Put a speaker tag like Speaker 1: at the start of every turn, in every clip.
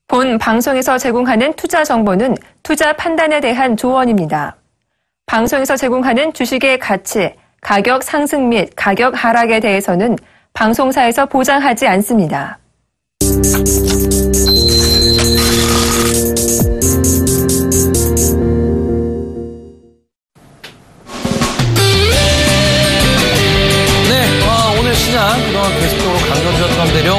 Speaker 1: 본 방송에서 제공하는 투자 정보는 투자 판단에 대한 조언입니다. 방송에서 제공하는 주식의 가치, 가격 상승 및 가격 하락에 대해서는 방송사에서 보장하지 않습니다.
Speaker 2: 오늘 시장 그동안 계속적으로 강조드렸던 대로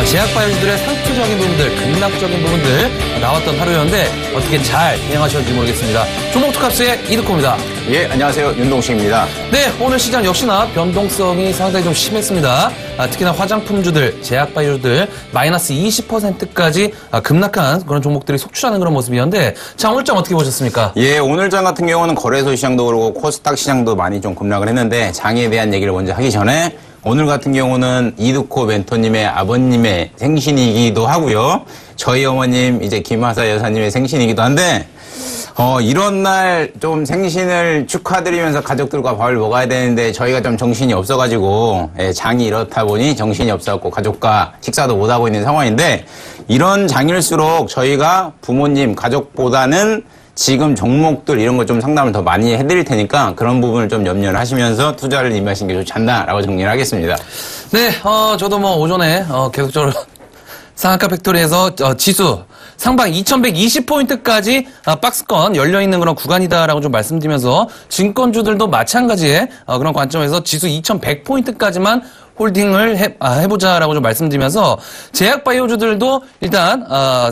Speaker 2: 제약바이오주들의 상투적인 부분들, 급락적인 부분들 나왔던 하루였는데 어떻게 잘 대응하셨는지 모르겠습니다. 종목투캅스의 이득호입니다.
Speaker 3: 예, 안녕하세요. 윤동식입니다.
Speaker 2: 네, 오늘 시장 역시나 변동성이 상당히 좀 심했습니다. 특히나 화장품주들, 제약바이오주들 마이너스 20%까지 급락한 그런 종목들이 속출하는 그런 모습이었는데 자, 오늘장 어떻게 보셨습니까?
Speaker 3: 예, 오늘장 같은 경우는 거래소 시장도 그렇고 코스닥 시장도 많이 좀 급락을 했는데 장에 대한 얘기를 먼저 하기 전에 오늘 같은 경우는 이득호 멘토님의 아버님의 생신이기도 하고요. 저희 어머님 이제 김하사 여사님의 생신이기도 한데 이런 날 좀 생신을 축하드리면서 가족들과 밥을 먹어야 되는데 저희가 좀 정신이 없어가지고 장이 이렇다 보니 정신이 없어갖고 가족과 식사도 못하고 있는 상황인데 이런 장일수록 저희가 부모님, 가족보다는 지금 종목들 이런 거 좀 상담을 더 많이 해드릴 테니까 그런 부분을 좀 염려를 하시면서 투자를 임하시는 게 좋지 않나라고 정리를 하겠습니다.
Speaker 2: 네, 저도 뭐 오전에 계속적으로 상한가 팩토리에서 지수 상방 2120포인트까지 박스권 열려있는 그런 구간이다라고 좀 말씀드리면서 증권주들도 마찬가지의 그런 관점에서 지수 2100포인트까지만 홀딩을 해보자라고 좀 말씀드리면서 제약바이오주들도 일단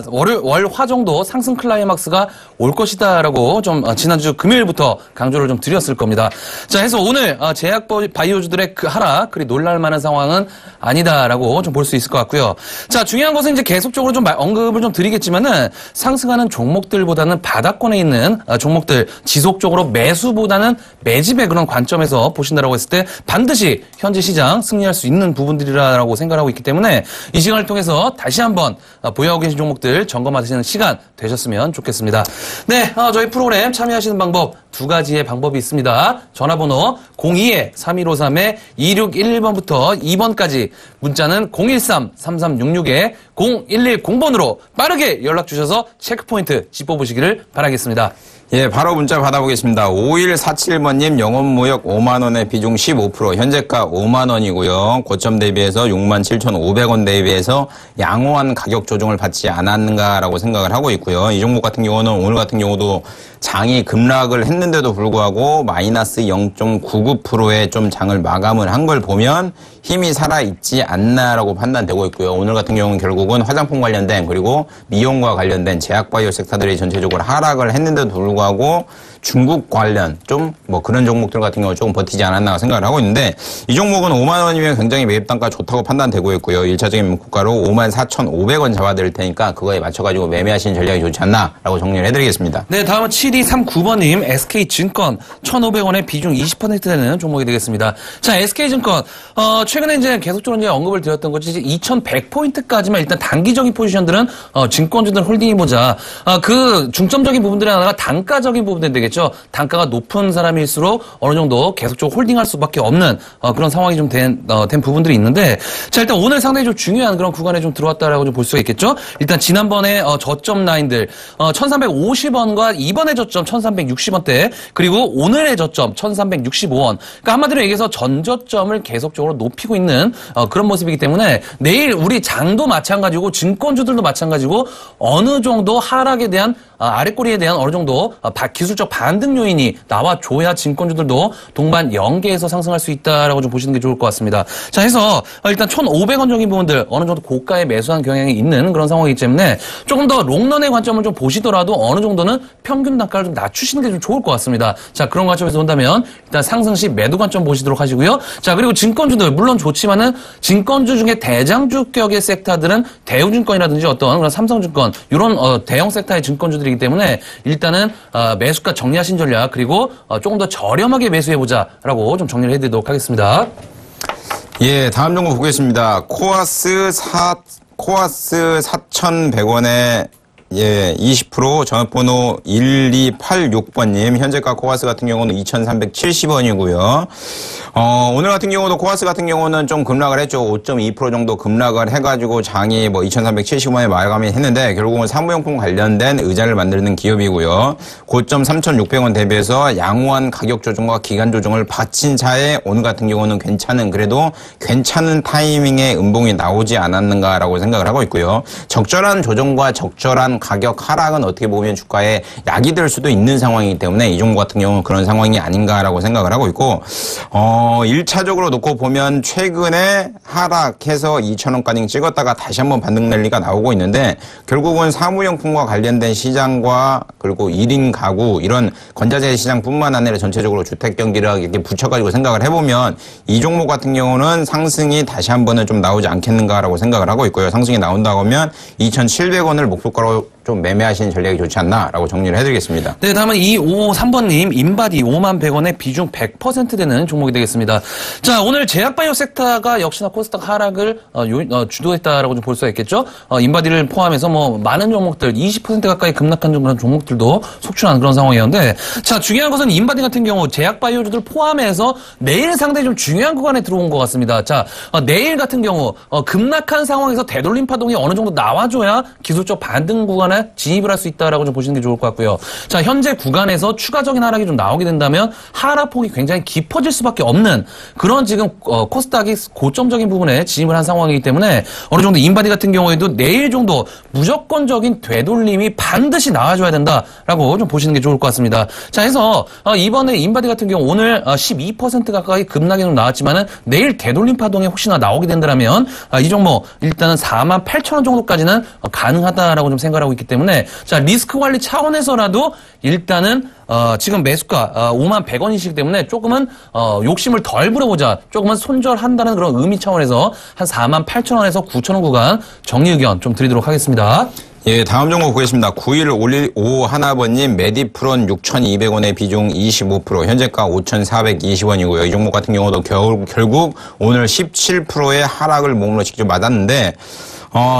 Speaker 2: 월화 정도 상승 클라이막스가 올 것이다라고 좀 지난주 금요일부터 강조를 좀 드렸을 겁니다. 자, 해서 오늘 제약바이오주들의 그 하락 그리 놀랄만한 상황은 아니다라고 좀 볼 수 있을 것 같고요. 자, 중요한 것은 이제 계속적으로 좀 언급을 좀 드리겠지만은 상승하는 종목들보다는 바닥권에 있는 종목들 지속적으로 매수보다는 매집의 그런 관점에서 보신다라고 했을 때 반드시 현재 시장 승리할 수 있는 부분들이라고 생각하고 있기 때문에 이 시간을 통해서 다시 한번 보유하고 계신 종목들 점검하시는 시간 되셨으면 좋겠습니다. 네, 저희 프로그램 참여하시는 방법 두 가지의 방법이 있습니다. 전화번호 02-3253-2611번부터 2번까지 문자는 013-3366-0110번으로 빠르게 연락 주셔서 체크포인트 짚어보시기를 바라겠습니다.
Speaker 3: 예, 바로 문자 받아보겠습니다. 5147번님 영업무역 5만원에 비중 15% 현재가 5만원이고요. 고점 대비해서 67,500원 대비해서 양호한 가격 조정을 받지 않았는가라고 생각을 하고 있고요. 이 종목 같은 경우는 오늘 같은 경우도 장이 급락을 했는데도 불구하고 마이너스 0.99%의 좀 장을 마감을 한 걸 보면 힘이 살아있지 않나라고 판단되고 있고요. 오늘 같은 경우는 결국은 화장품 관련된 그리고 미용과 관련된 제약바이오 섹터들이 전체적으로 하락을 했는데도 불구하고 중국 관련 좀 뭐 그런 종목들 같은 경우 조금 버티지 않았나 생각을 하고 있는데 이 종목은 5만 원이면 굉장히 매입 단가 좋다고 판단되고 있고요. 1차적인 고가로 54,500원 잡아드릴 테니까 그거에 맞춰가지고 매매하시는 전략이 좋지 않나라고 정리를 해드리겠습니다.
Speaker 2: 네, 다음은 7239번님 SK증권 1,500원에 비중 20% 되는 종목이 되겠습니다. 자, SK증권 최근에 이제 계속적으로 이제 언급을 드렸던 것이 2,100포인트까지만 일단 단기적인 포지션들은 증권주들 홀딩해보자. 그 중점적인 부분들이 하나가 단가적인 부분들이 되겠죠. 단가가 높은 사람일수록 어느 정도 계속적으로 홀딩할 수밖에 없는 그런 상황이 좀 된 부분들이 있는데 자, 일단 오늘 상당히 좀 중요한 그런 구간에 좀 들어왔다라고 좀 볼 수가 있겠죠. 일단 지난번에 저점 라인들 1,350원과 이번의 저점 1,360원대 그리고 오늘의 저점 1,365원. 그러니까 한마디로 얘기해서 전저점을 계속적으로 높이고 있는 그런 모습이기 때문에 내일 우리 장도 마찬가지고 증권주들도 마찬가지고 어느 정도 하락에 대한 아랫꼬리에 대한 어느 정도 기술적 반등 요인이 나와줘야 증권주들도 동반 연계해서 상승할 수 있다라고 좀 보시는 게 좋을 것 같습니다. 자, 해서 일단 1,500원적인 부분들 어느 정도 고가에 매수한 경향이 있는 그런 상황이기 때문에 조금 더 롱런의 관점을 좀 보시더라도 어느 정도는 평균 단가를 좀 낮추시는 게 좀 좋을 것 같습니다. 자, 그런 관점에서 본다면 일단 상승 시 매도 관점 보시도록 하시고요. 자, 그리고 증권주들 물론 좋지만은 증권주 중에 대장주격의 섹터들은 대우증권이라든지 어떤 그런 삼성증권 이런 대형 섹터의 증권주들이기 때문에 일단은 매수가 정리하신 전략 그리고 조금 더 저렴하게 매수해보자라고 좀 정리를 해드리도록 하겠습니다.
Speaker 3: 예, 다음 종목 보겠습니다. 코아스 4,100원에 예, 20% 전화번호 1286번님. 현재가 코아스 같은 경우는 2,370원이고요. 오늘 같은 경우도 코아스 같은 경우는 좀 급락을 했죠. 5.2% 정도 급락을 해가지고 장이 뭐 2,370원에 마감이 했는데 결국은 사무용품 관련된 의자를 만드는 기업이고요. 고점 3,600원 대비해서 양호한 가격 조정과 기간 조정을 바친 차에 오늘 같은 경우는 그래도 괜찮은 타이밍에 음봉이 나오지 않았는가라고 생각을 하고 있고요. 적절한 조정과 적절한 가격 하락은 어떻게 보면 주가에 약이 될 수도 있는 상황이기 때문에 이 종목 같은 경우는 그런 상황이 아닌가라고 생각을 하고 있고 1차적으로 놓고 보면 최근에 하락해서 2,000원가량 찍었다가 다시 한번 반등 랠리가 나오고 있는데 결국은 사무용품과 관련된 시장과 그리고 1인 가구 이런 건자재 시장뿐만 아니라 전체적으로 주택 경기를 이렇게 붙여가지고 생각을 해보면 이 종목 같은 경우는 상승이 다시 한번은 좀 나오지 않겠는가라고 생각을 하고 있고요. 상승이 나온다고 하면 2,700원을 목표가로 좀 매매하시는 전략이 좋지 않나라고 정리를 해드리겠습니다.
Speaker 2: 네, 다음은 2553번님 인바디 51,100원에 비중 100% 되는 종목이 되겠습니다. 자, 오늘 제약바이오 섹터가 역시나 코스닥 하락을 주도했다라고 좀 볼 수가 있겠죠. 인바디를 포함해서 뭐 많은 종목들 20% 가까이 급락한 그런 종목들도 속출한 그런 상황이었는데, 자, 중요한 것은 인바디 같은 경우 제약바이오주들 포함해서 내일 상당히 좀 중요한 구간에 들어온 것 같습니다. 자, 내일 같은 경우 급락한 상황에서 되돌림 파동이 어느 정도 나와줘야 기술적 반등 구간에 진입을 할 수 있다라고 좀 보시는 게 좋을 것 같고요. 자, 현재 구간에서 추가적인 하락이 좀 나오게 된다면 하락폭이 굉장히 깊어질 수밖에 없는 그런 지금 코스닥이 고점적인 부분에 진입을 한 상황이기 때문에 어느 정도 인바디 같은 경우에도 내일 정도 무조건적인 되돌림이 반드시 나와줘야 된다라고 좀 보시는 게 좋을 것 같습니다. 자, 해서 이번에 인바디 같은 경우 오늘 12% 가까이 급락이 좀 나왔지만은 내일 되돌림 파동이 혹시나 나오게 된다면 이 종목 일단은 48,000원 정도까지는 가능하다라고 좀 생각하고 있기 때문에 자, 리스크 관리 차원에서라도 일단은 지금 매수가 51,100원이시기 때문에 조금은 욕심을 덜 부려보자, 조금은 손절한다는 그런 의미 차원에서 한 48,000원에서 9,000원 구간 정리 의견 좀 드리도록 하겠습니다.
Speaker 3: 예, 다음 종목 보겠습니다. 9151번님 메디프론 6,200원에 비중 25%, 현재가 5,420원이고요. 이 종목 같은 경우도 결국 오늘 17%의 하락을 몸으로 직접 맞았는데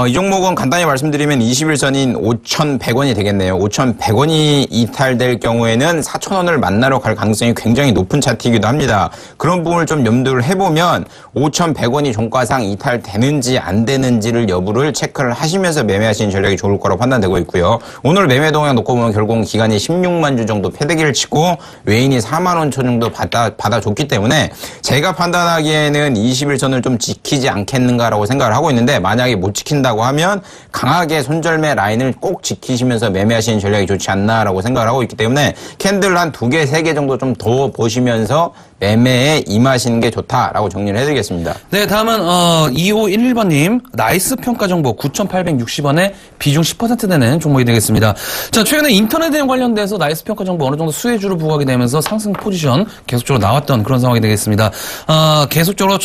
Speaker 3: 이 종목은 간단히 말씀드리면 20일선인 5,100원이 되겠네요. 5,100원이 이탈될 경우에는 4,000원을 만나러 갈 가능성이 굉장히 높은 차트이기도 합니다. 그런 부분을 좀 염두를 해보면 5,100원이 종가상 이탈되는지 안 되는지를 여부를 체크를 하시면서 매매하시는 전략이 좋을 거라고 판단되고 있고요. 오늘 매매 동향 놓고 보면 결국 기간이 16만 주 정도 패대기를 치고 외인이 4만 원 초 정도 받아줬기 때문에 제가 판단하기에는 21선을 좀 지키지 않겠는가라고 생각을 하고 있는데, 만약에 못 지킨다고 하면 강하게 손절매 라인을 꼭 지키시면서 매매하시는 전략이 좋지 않나라고 생각을 하고 있기 때문에 캔들 한 2개, 3개 정도 좀 더 보시면서 매매에 임하시는 게 좋다라고 정리를 해드리겠습니다.
Speaker 2: 네, 다음은 2511번님 나이스 평가 정보 9,860원에 비중 10% 되는 종목이 되겠습니다. 자, 최근에 인터넷 대응 관련돼서 나이스 평가 정보 어느 정도 수혜주를 부각하게 되면서 상승 포지션 계속적으로 나왔던 그런 상황이 되겠습니다. 계속적으로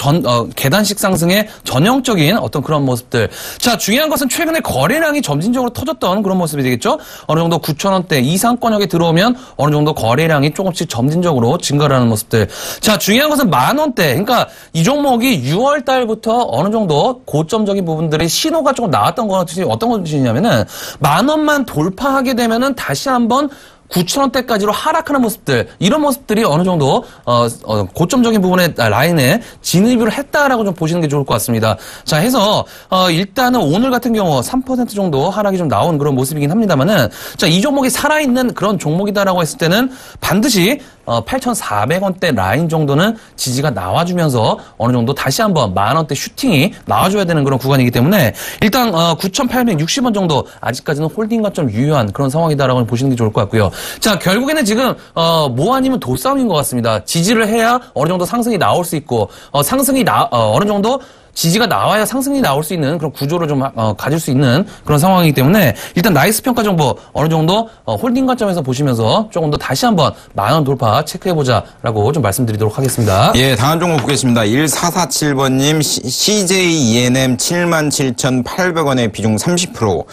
Speaker 2: 계단식 상승의 전형적인 어떤 그런 모습들. 자, 중요한 것은 최근에 거래량이 점진적으로 터졌던 그런 모습이 되겠죠. 어느 정도 9,000원대 이상권역에 들어오면 어느 정도 거래량이 조금씩 점진적으로 증가하는 모습들. 자, 중요한 것은 10,000원대. 그러니까 이 종목이 6월 달부터 어느 정도 고점적인 부분들의 신호가 조금 나왔던 거는 어떤 것이냐면은 10,000원만 돌파하게 되면은 다시 한번 9,000원대까지로 하락하는 모습들, 이런 모습들이 어느 정도 고점적인 부분의 라인에 진입을 했다라고 좀 보시는 게 좋을 것 같습니다. 자, 해서 일단은 오늘 같은 경우 3% 정도 하락이 좀 나온 그런 모습이긴 합니다만은, 자, 이 종목이 살아있는 그런 종목이다라고 했을 때는 반드시 8,400원대 라인 정도는 지지가 나와주면서 어느 정도 다시 한번 10,000원대 슈팅이 나와줘야 되는 그런 구간이기 때문에 일단 9,860원 정도 아직까지는 홀딩과 좀 유효한 그런 상황이다라고 보시는 게 좋을 것 같고요. 자, 결국에는 지금 뭐 아니면 도싸움인 것 같습니다. 지지를 해야 어느 정도 상승이 나올 수 있고 상승이 어느 정도 지지가 나와야 상승이 나올 수 있는 그런 구조를 좀 가질 수 있는 그런 상황이기 때문에 일단 나이스 평가 정보 어느 정도 홀딩 관점에서 보시면서 조금 더 다시 한번 10,000원 돌파 체크해보자라고 좀 말씀드리도록 하겠습니다.
Speaker 3: 예, 다음 종목 보겠습니다. 1447번님 CJ ENM 77,800원에 비중 30%.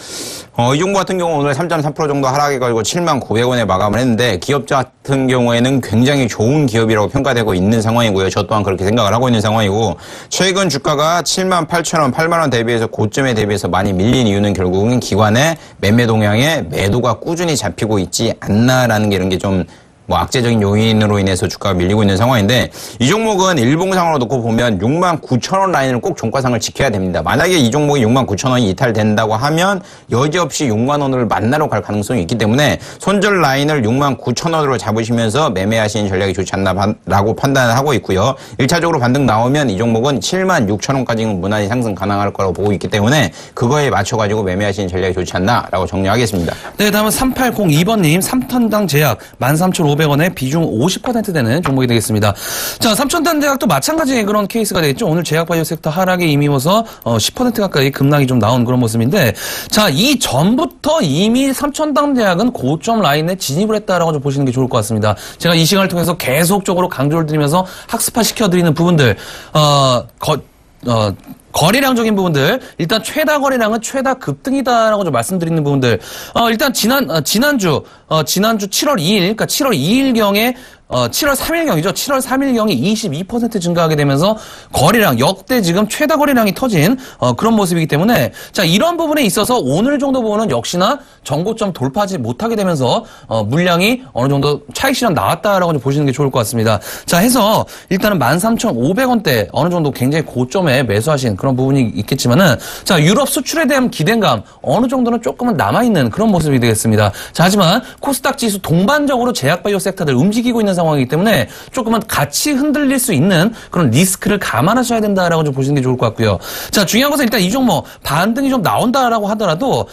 Speaker 3: 이 종목 같은 경우 오늘 3.3% 정도 하락해 가지고 79,000원에 마감을 했는데 기업자 같은 경우에는 굉장히 좋은 기업이라고 평가되고 있는 상황이고요. 저 또한 그렇게 생각을 하고 있는 상황이고 최근 주가가 78,000원, 8만원 대비해서 고점에 대비해서 많이 밀린 이유는 결국은 기관의 매매 동향에 매도가 꾸준히 잡히고 있지 않나라는 게 이런 게 좀 악재적인 요인으로 인해서 주가가 밀리고 있는 상황인데 이 종목은 일봉상으로 놓고 보면 69,000원 라인을 꼭 종가상을 지켜야 됩니다. 만약에 이 종목이 69,000원이 이탈된다고 하면 여지없이 6만원을 만나러 갈 가능성이 있기 때문에 손절 라인을 69,000원으로 잡으시면서 매매하시는 전략이 좋지 않나라고 판단을 하고 있고요. 1차적으로 반등 나오면 이 종목은 76,000원까지는 무난히 상승 가능할 거라고 보고 있기 때문에 그거에 맞춰가지고 매매하시는 전략이 좋지 않나라고 정리하겠습니다.
Speaker 2: 네, 다음은 3802번님 3턴당 제약 13,500원에 비중 50% 되는 종목이 되겠습니다. 자, 3,000단 제약도 마찬가지의 그런 케이스가 되겠죠. 오늘 제약바이오 섹터 하락에 힘입어서 10% 가까이 급락이 좀 나온 그런 모습인데 자, 이 전부터 이미 3,000단 제약은 고점 라인에 진입을 했다라고 좀 보시는 게 좋을 것 같습니다. 제가 이 시간을 통해서 계속적으로 강조를 드리면서 학습화시켜드리는 부분들 거래량적인 부분들, 일단 최다 거래량은 최다 급등이다라고 좀 말씀드리는 부분들, 일단 지난주 7월 2일, 그러니까 7월 2일경에 7월 3일경이죠. 7월 3일경이 22% 증가하게 되면서 거래량, 역대 지금 최다 거래량이 터진 그런 모습이기 때문에 자, 이런 부분에 있어서 오늘 정도 보면 역시나 정고점 돌파하지 못하게 되면서 물량이 어느 정도 차익 실현 나왔다라고 좀 보시는 게 좋을 것 같습니다. 자, 해서 일단은 13,500원대 어느 정도 굉장히 고점에 매수하신 그런 부분이 있겠지만은 자, 유럽 수출에 대한 기대감 어느 정도는 조금은 남아있는 그런 모습이 되겠습니다. 자, 하지만 코스닥 지수 동반적으로 제약바이오 섹터들 움직이고 있는 상황이기 때문에 조금은 같이 흔들릴 수 있는 그런 리스크를 감안하셔야 된다라고 좀 보시는 게 좋을 것 같고요. 자, 중요한 것은 일단 이 종목 반등이 좀 나온다라고 하더라도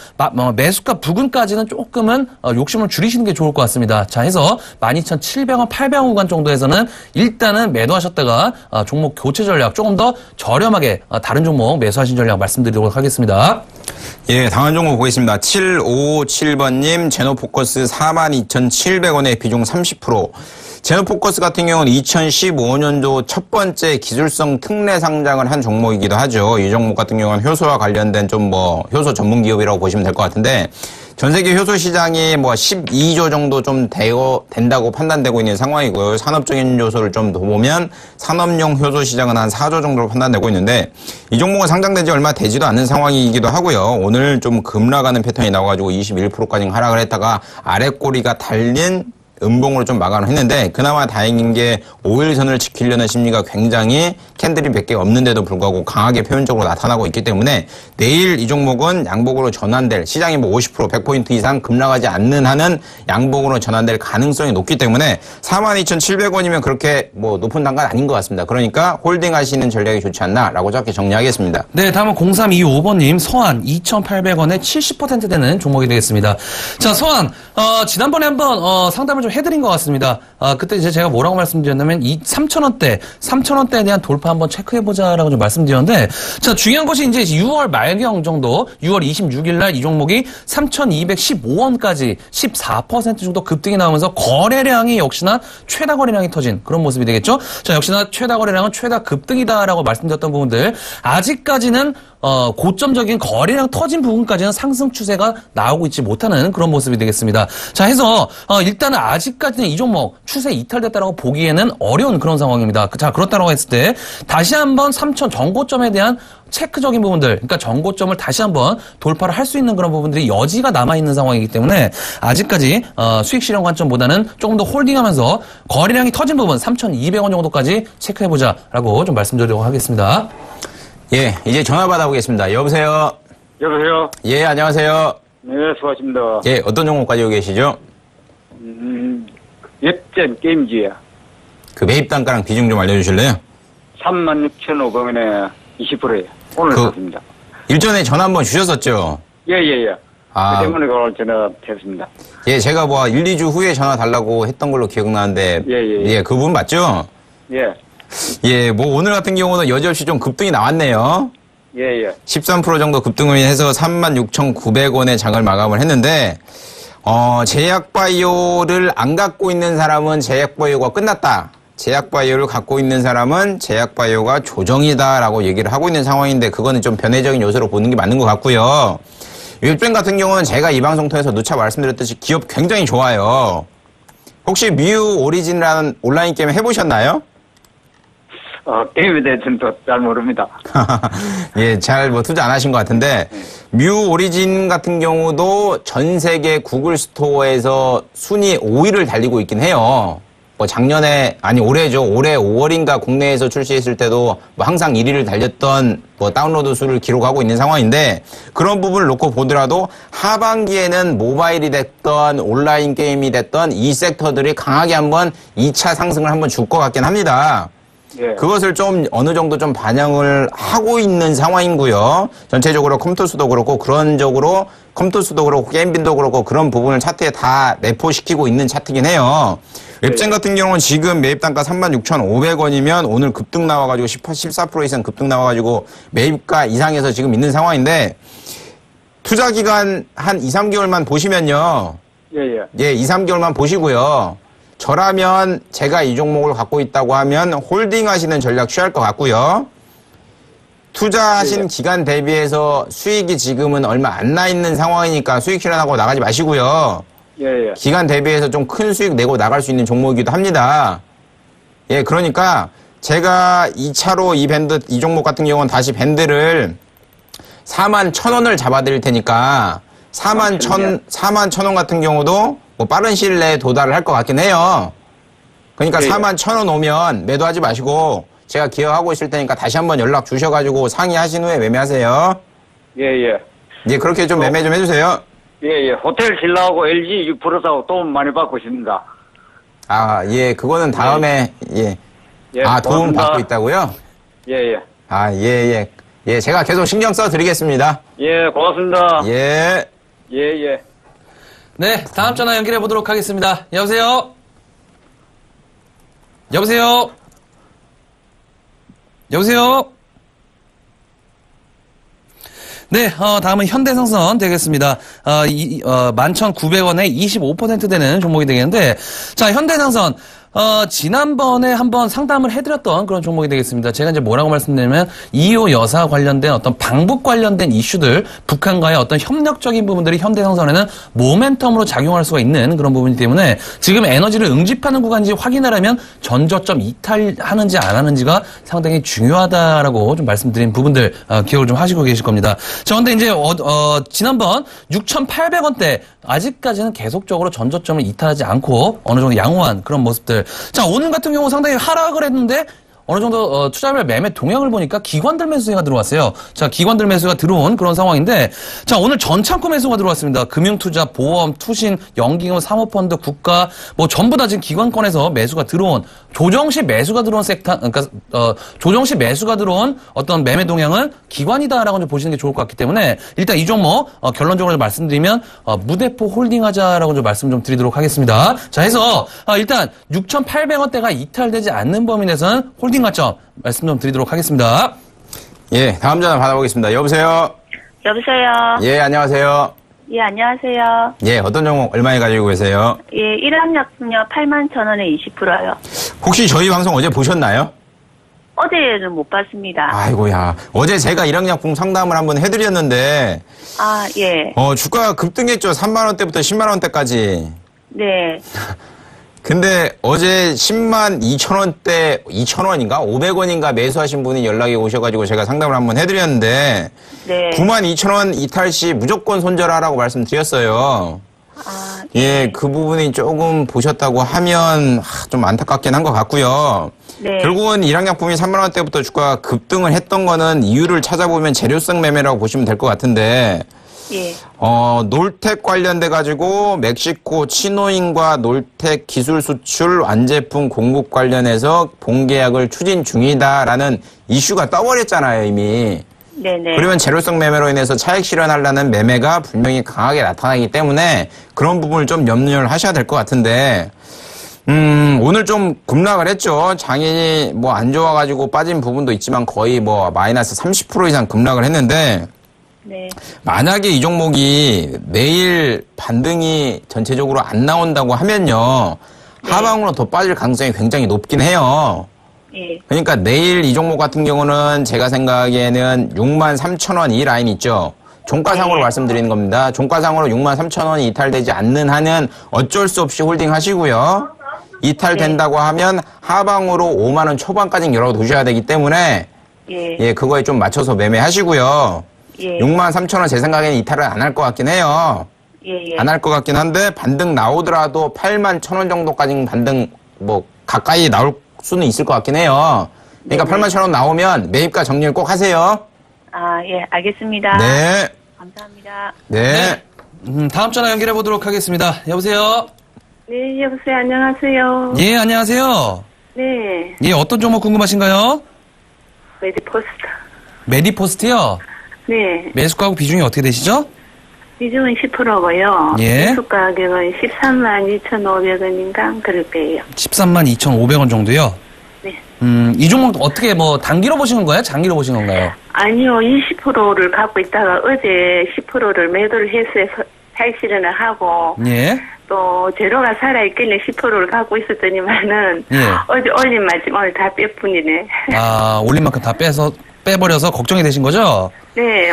Speaker 2: 매수가 부근까지는 조금은 욕심을 줄이시는 게 좋을 것 같습니다. 자, 해서 12,700원, 800원 구간 정도에서는 일단은 매도하셨다가 종목 교체 전략 조금 더 저렴하게 다른 종목 매수하신 전략 말씀드리도록 하겠습니다.
Speaker 3: 예, 다음 종목 보겠습니다. 7557번님 제노포커스 42,700원에 비중 30%. 제노포커스 같은 경우는 2015년도 첫 번째 기술성 특례 상장을 한 종목이기도 하죠. 이 종목 같은 경우는 효소와 관련된 좀 효소 전문 기업이라고 보시면 될 것 같은데 전 세계 효소 시장이 12조 정도 좀 된다고 판단되고 있는 상황이고요. 산업적인 요소를 좀 더 보면 산업용 효소 시장은 한 4조 정도로 판단되고 있는데 이 종목은 상장된 지 얼마 되지도 않는 상황이기도 하고요. 오늘 좀 급락하는 패턴이 나와가지고 21%까지 하락을 했다가 아래 꼬리가 달린 음봉으로 좀 마감을 했는데 그나마 다행인 게 5일선을 지키려는 심리가 굉장히 캔들이 몇 개 없는데도 불구하고 강하게 표현적으로 나타나고 있기 때문에 내일 이 종목은 양복으로 전환될 시장이 50%, 100포인트 이상 급락하지 않는 한은 양복으로 전환될 가능성이 높기 때문에 42,700원이면 그렇게 높은 단가는 아닌 것 같습니다. 그러니까 홀딩하시는 전략이 좋지 않나라고 짧게 정리하겠습니다.
Speaker 2: 네, 다음은 0325번님 서한 2,800원에 70% 되는 종목이 되겠습니다. 자, 서한 지난번에 한번 상담을 좀 해드린 것 같습니다. 그때 이제 제가 뭐라고 말씀드렸냐면 이 3,000원대에 대한 돌파 한번 체크해보자라고 좀 말씀드렸는데 자, 중요한 것이 이제 6월 말경 정도 6월 26일 날 이 종목이 3,215원까지 14% 정도 급등이 나오면서 거래량이 역시나 최다 거래량이 터진 그런 모습이 되겠죠. 자, 역시나 최다 거래량은 최다 급등이다라고 말씀드렸던 부분들 아직까지는 고점적인 거래량 터진 부분까지는 상승 추세가 나오고 있지 못하는 그런 모습이 되겠습니다. 자, 해서 일단은 아직까지는 이 종목 추세 이탈됐다라고 보기에는 어려운 그런 상황입니다. 자, 그렇다고 했을 때 다시 한번 3,000 정고점에 대한 체크적인 부분들, 그러니까 정고점을 다시 한번 돌파를 할 수 있는 그런 부분들이 여지가 남아있는 상황이기 때문에 아직까지 수익 실현 관점보다는 조금 더 홀딩하면서 거래량이 터진 부분 3,200원 정도까지 체크해보자라고 좀 말씀드리도록 하겠습니다.
Speaker 3: 예, 이제 전화 받아보겠습니다. 여보세요?
Speaker 4: 여보세요?
Speaker 3: 예, 안녕하세요.
Speaker 4: 네, 수고하십니다.
Speaker 3: 예, 어떤 종목 가지고 계시죠?
Speaker 4: 웹젠 게임기야.
Speaker 3: 그 매입 단가랑 비중 좀 알려주실래요?
Speaker 4: 36,500원에 20%예요. 오늘 샀습니다.
Speaker 3: 일전에 전화 한번 주셨었죠?
Speaker 4: 예. 그 때문에 그걸 전화 됐습니다.
Speaker 3: 예, 제가 1, 2주 후에 전화 달라고 했던 걸로 기억나는데.
Speaker 4: 예.
Speaker 3: 예, 그분 맞죠?
Speaker 4: 예.
Speaker 3: 예, 뭐 오늘 같은 경우는 여지없이 좀 급등이 나왔네요.
Speaker 4: 예, 예.
Speaker 3: 13% 정도 급등을 해서 36,900원에 장을 마감을 했는데, 제약바이오를 안 갖고 있는 사람은 제약바이오가 끝났다. 제약바이오를 갖고 있는 사람은 제약바이오가 조정이다라고 얘기를 하고 있는 상황인데, 그거는 좀 변화적인 요소로 보는 게 맞는 것 같고요. 웹뱅 같은 경우는 제가 이 방송 통해서 누차 말씀드렸듯이 기업 굉장히 좋아요. 혹시 뮤 오리진이라는 온라인 게임 해보셨나요?
Speaker 4: 게임에 대해서는 또 잘 모릅니다.
Speaker 3: 예, 잘 뭐 투자 안 하신 것 같은데, 뮤 오리진 같은 경우도 전 세계 구글 스토어에서 순위 5위를 달리고 있긴 해요. 뭐 작년에, 아니 올해죠. 올해 5월인가 국내에서 출시했을 때도 뭐 항상 1위를 달렸던 뭐 다운로드 수를 기록하고 있는 상황인데, 그런 부분을 놓고 보더라도 하반기에는 모바일이 됐던 온라인 게임이 됐던 이 섹터들이 강하게 한번 2차 상승을 한번 줄 것 같긴 합니다.
Speaker 4: 예.
Speaker 3: 그것을 좀 어느 정도 좀 반영을 하고 있는 상황이고요. 전체적으로 컴투스도 그렇고 컴투스도 그렇고 게임빈도 그렇고 그런 부분을 차트에 다 내포시키고 있는 차트긴 해요. 웹젠 같은 경우는 지금 매입 단가 36,500원이면 오늘 급등 나와가지고 14% 이상 급등 나와가지고 매입가 이상에서 지금 있는 상황인데, 투자 기간 한 2, 3개월만 보시면요.
Speaker 4: 예, 예.
Speaker 3: 예, 2, 3개월만 보시고요. 저라면 제가 이 종목을 갖고 있다고 하면 홀딩 하시는 전략 취할 것 같고요. 투자하신 기간 대비해서 수익이 지금은 얼마 안 나 있는 상황이니까 수익 실현하고 나가지 마시고요.
Speaker 4: 예, 예.
Speaker 3: 기간 대비해서 좀 큰 수익 내고 나갈 수 있는 종목이기도 합니다. 예, 그러니까 제가 2차로 이 종목 같은 경우는 다시 밴드를 41,000원을 잡아드릴 테니까 41,000원 같은 경우도 뭐 빠른 시일 내에 도달을 할 것 같긴 해요. 그러니까
Speaker 4: 예.
Speaker 3: 41,000원 오면 매도하지 마시고 제가 기억하고 있을 테니까 다시 한번 연락 주셔가지고 상의하신 후에 매매하세요.
Speaker 4: 예, 예.
Speaker 3: 예, 그렇게 좀 매매 좀 해주세요.
Speaker 4: 예, 예. 호텔 신라하고 LG 6% 사고 도움 많이 받고 있습니다.
Speaker 3: 아, 예, 그거는 다음에, 예.
Speaker 4: 예,
Speaker 3: 아, 도움
Speaker 4: 고맙습니다.
Speaker 3: 받고 있다고요?
Speaker 4: 예, 예.
Speaker 3: 아, 예, 예. 예, 제가 계속 신경 써 드리겠습니다.
Speaker 4: 예, 고맙습니다.
Speaker 3: 예.
Speaker 4: 예, 예.
Speaker 2: 네, 다음 전화 연결해 보도록 하겠습니다. 여보세요? 여보세요? 여보세요? 네, 다음은 현대생선 되겠습니다. 11,900원에 25% 되는 종목이 되겠는데, 자, 현대생선, 지난번에 한번 상담을 해드렸던 그런 종목이 되겠습니다. 제가 이제 뭐라고 말씀드리면, 이호 여사 관련된 어떤 방북 관련된 이슈들, 북한과의 어떤 협력적인 부분들이 현대생선에는 모멘텀으로 작용할 수가 있는 그런 부분이기 때문에 지금 에너지를 응집하는 구간인지 확인하려면 전저점 이탈하는지 안 하는지가 상당히 중요하다라고 좀 말씀드린 부분들, 기억을 좀 하시고 계실 겁니다. 자, 근데 이제, 지난번 6,800원대, 아직까지는 계속적으로 전저점을 이탈하지 않고 어느 정도 양호한 그런 모습들. 자, 오늘 같은 경우 상당히 하락을 했는데 어느 정도 투자별 매매 동향을 보니까 기관들 매수가 들어왔어요. 자, 기관들 매수가 들어온 그런 상황인데, 자, 오늘 전창구 매수가 들어왔습니다. 금융투자, 보험, 투신, 연기금, 사모펀드, 국가 뭐 전부 다 지금 기관권에서 매수가 들어온, 조정시 매수가 들어온 섹터, 그러니까 조정시 매수가 들어온 어떤 매매 동향은 기관이다라고 좀 보시는 게 좋을 것 같기 때문에 일단 이 종목 결론적으로 말씀드리면 무대포 홀딩하자라고 좀 말씀 좀 드리도록 하겠습니다. 자, 해서 일단 6,800원대가 이탈되지 않는 범위 내에서는 홀딩 가점 말씀 좀 드리도록 하겠습니다.
Speaker 3: 예, 다음 전화 받아보겠습니다. 여보세요?
Speaker 5: 여보세요?
Speaker 3: 예, 안녕하세요.
Speaker 5: 예, 안녕하세요.
Speaker 3: 예, 어떤 종목 얼마에 가지고 계세요?
Speaker 5: 예, 일항약품요 81,000원에 20%요.
Speaker 3: 혹시 저희 방송 어제 보셨나요?
Speaker 5: 어제는 못 봤습니다.
Speaker 3: 아이고야. 어제 제가 일항약품 상담을 한번 해드렸는데,
Speaker 5: 아, 예.
Speaker 3: 주가가 급등했죠. 3만원대부터 10만원대까지.
Speaker 5: 네.
Speaker 3: 근데 어제 10만 2천원대, 2천원인가? 500원인가 매수하신 분이 연락이 오셔가지고 제가 상담을 한번 해드렸는데,
Speaker 5: 네.
Speaker 3: 9만 2천원 이탈 시 무조건 손절하라고 말씀드렸어요.
Speaker 5: 아,
Speaker 3: 예, 그 부분이 조금 보셨다고 하면 좀 안타깝긴 한 것 같고요.
Speaker 5: 네.
Speaker 3: 결국은 일항약품이 3만원대부터 주가가 급등을 했던 거는 이유를 찾아보면 재료성 매매라고 보시면 될 것 같은데,
Speaker 5: 예.
Speaker 3: 놀텍 관련돼 가지고 멕시코 치노인과 놀텍 기술 수출 완제품 공급 관련해서 본계약을 추진 중이다라는 이슈가 떠버렸잖아요, 이미.
Speaker 5: 네네.
Speaker 3: 그러면 재료성 매매로 인해서 차익 실현하려는 매매가 분명히 강하게 나타나기 때문에 그런 부분을 좀 염려를 하셔야 될 것 같은데, 오늘 좀 급락을 했죠. 장이 뭐 안 좋아가지고 빠진 부분도 있지만 거의 뭐 마이너스 30% 이상 급락을 했는데,
Speaker 5: 네.
Speaker 3: 만약에 이 종목이 내일 반등이 전체적으로 안 나온다고 하면요, 하방으로 더 빠질 가능성이 굉장히 높긴 해요.
Speaker 5: 예.
Speaker 3: 그러니까 내일 이 종목 같은 경우는 제가 생각에는 63,000원 이 라인 있죠. 종가상으로 말씀드리는 겁니다. 종가상으로 63,000원이 이탈되지 않는 한은 어쩔 수 없이 홀딩 하시고요. 이탈된다고 하면 하방으로 5만 원 초반까지 열어두셔야 되기 때문에
Speaker 5: 예.
Speaker 3: 그거에 좀 맞춰서 매매하시고요.
Speaker 5: 예.
Speaker 3: 63,000원 제 생각에는 이탈을 안 할 것 같긴 해요.
Speaker 5: 예.
Speaker 3: 안 할 것 같긴 한데 반등 나오더라도 81,000원 정도까지는 반등 뭐 가까이 나올 수는 있을 것 같긴 해요. 그러니까 81,000원 나오면 매입과 정리를 꼭 하세요.
Speaker 5: 아, 예, 알겠습니다.
Speaker 3: 네.
Speaker 5: 감사합니다.
Speaker 3: 네.
Speaker 2: 다음 전화 연결해 보도록 하겠습니다. 여보세요?
Speaker 5: 네, 여보세요. 안녕하세요.
Speaker 2: 예, 안녕하세요.
Speaker 5: 네,
Speaker 2: 예, 어떤 종목 궁금하신가요?
Speaker 5: 메디포스트.
Speaker 2: 메디포스트요?
Speaker 5: 네,
Speaker 2: 매수가하고 비중이 어떻게 되시죠?
Speaker 5: 비중은 10%고요.
Speaker 2: 예.
Speaker 5: 매수 가격은 132,500원인가 그럴 거예요.
Speaker 2: 132,500원 정도요?
Speaker 5: 네.
Speaker 2: 이 종목 어떻게 뭐 단기로 보시는 거예요? 장기로 보시는 건가요?
Speaker 5: 아니요, 20%를 갖고 있다가 어제 10%를 매도를 해서 탈실현을 하고
Speaker 2: 예.
Speaker 5: 또 재료가 살아있길래 10%를 갖고 있었더니만은
Speaker 2: 예.
Speaker 5: 어제 올린 마침 오늘 다 빼뿐이네.
Speaker 2: 아, 올린 만큼 다 빼버려서 걱정이 되신 거죠?
Speaker 5: 네,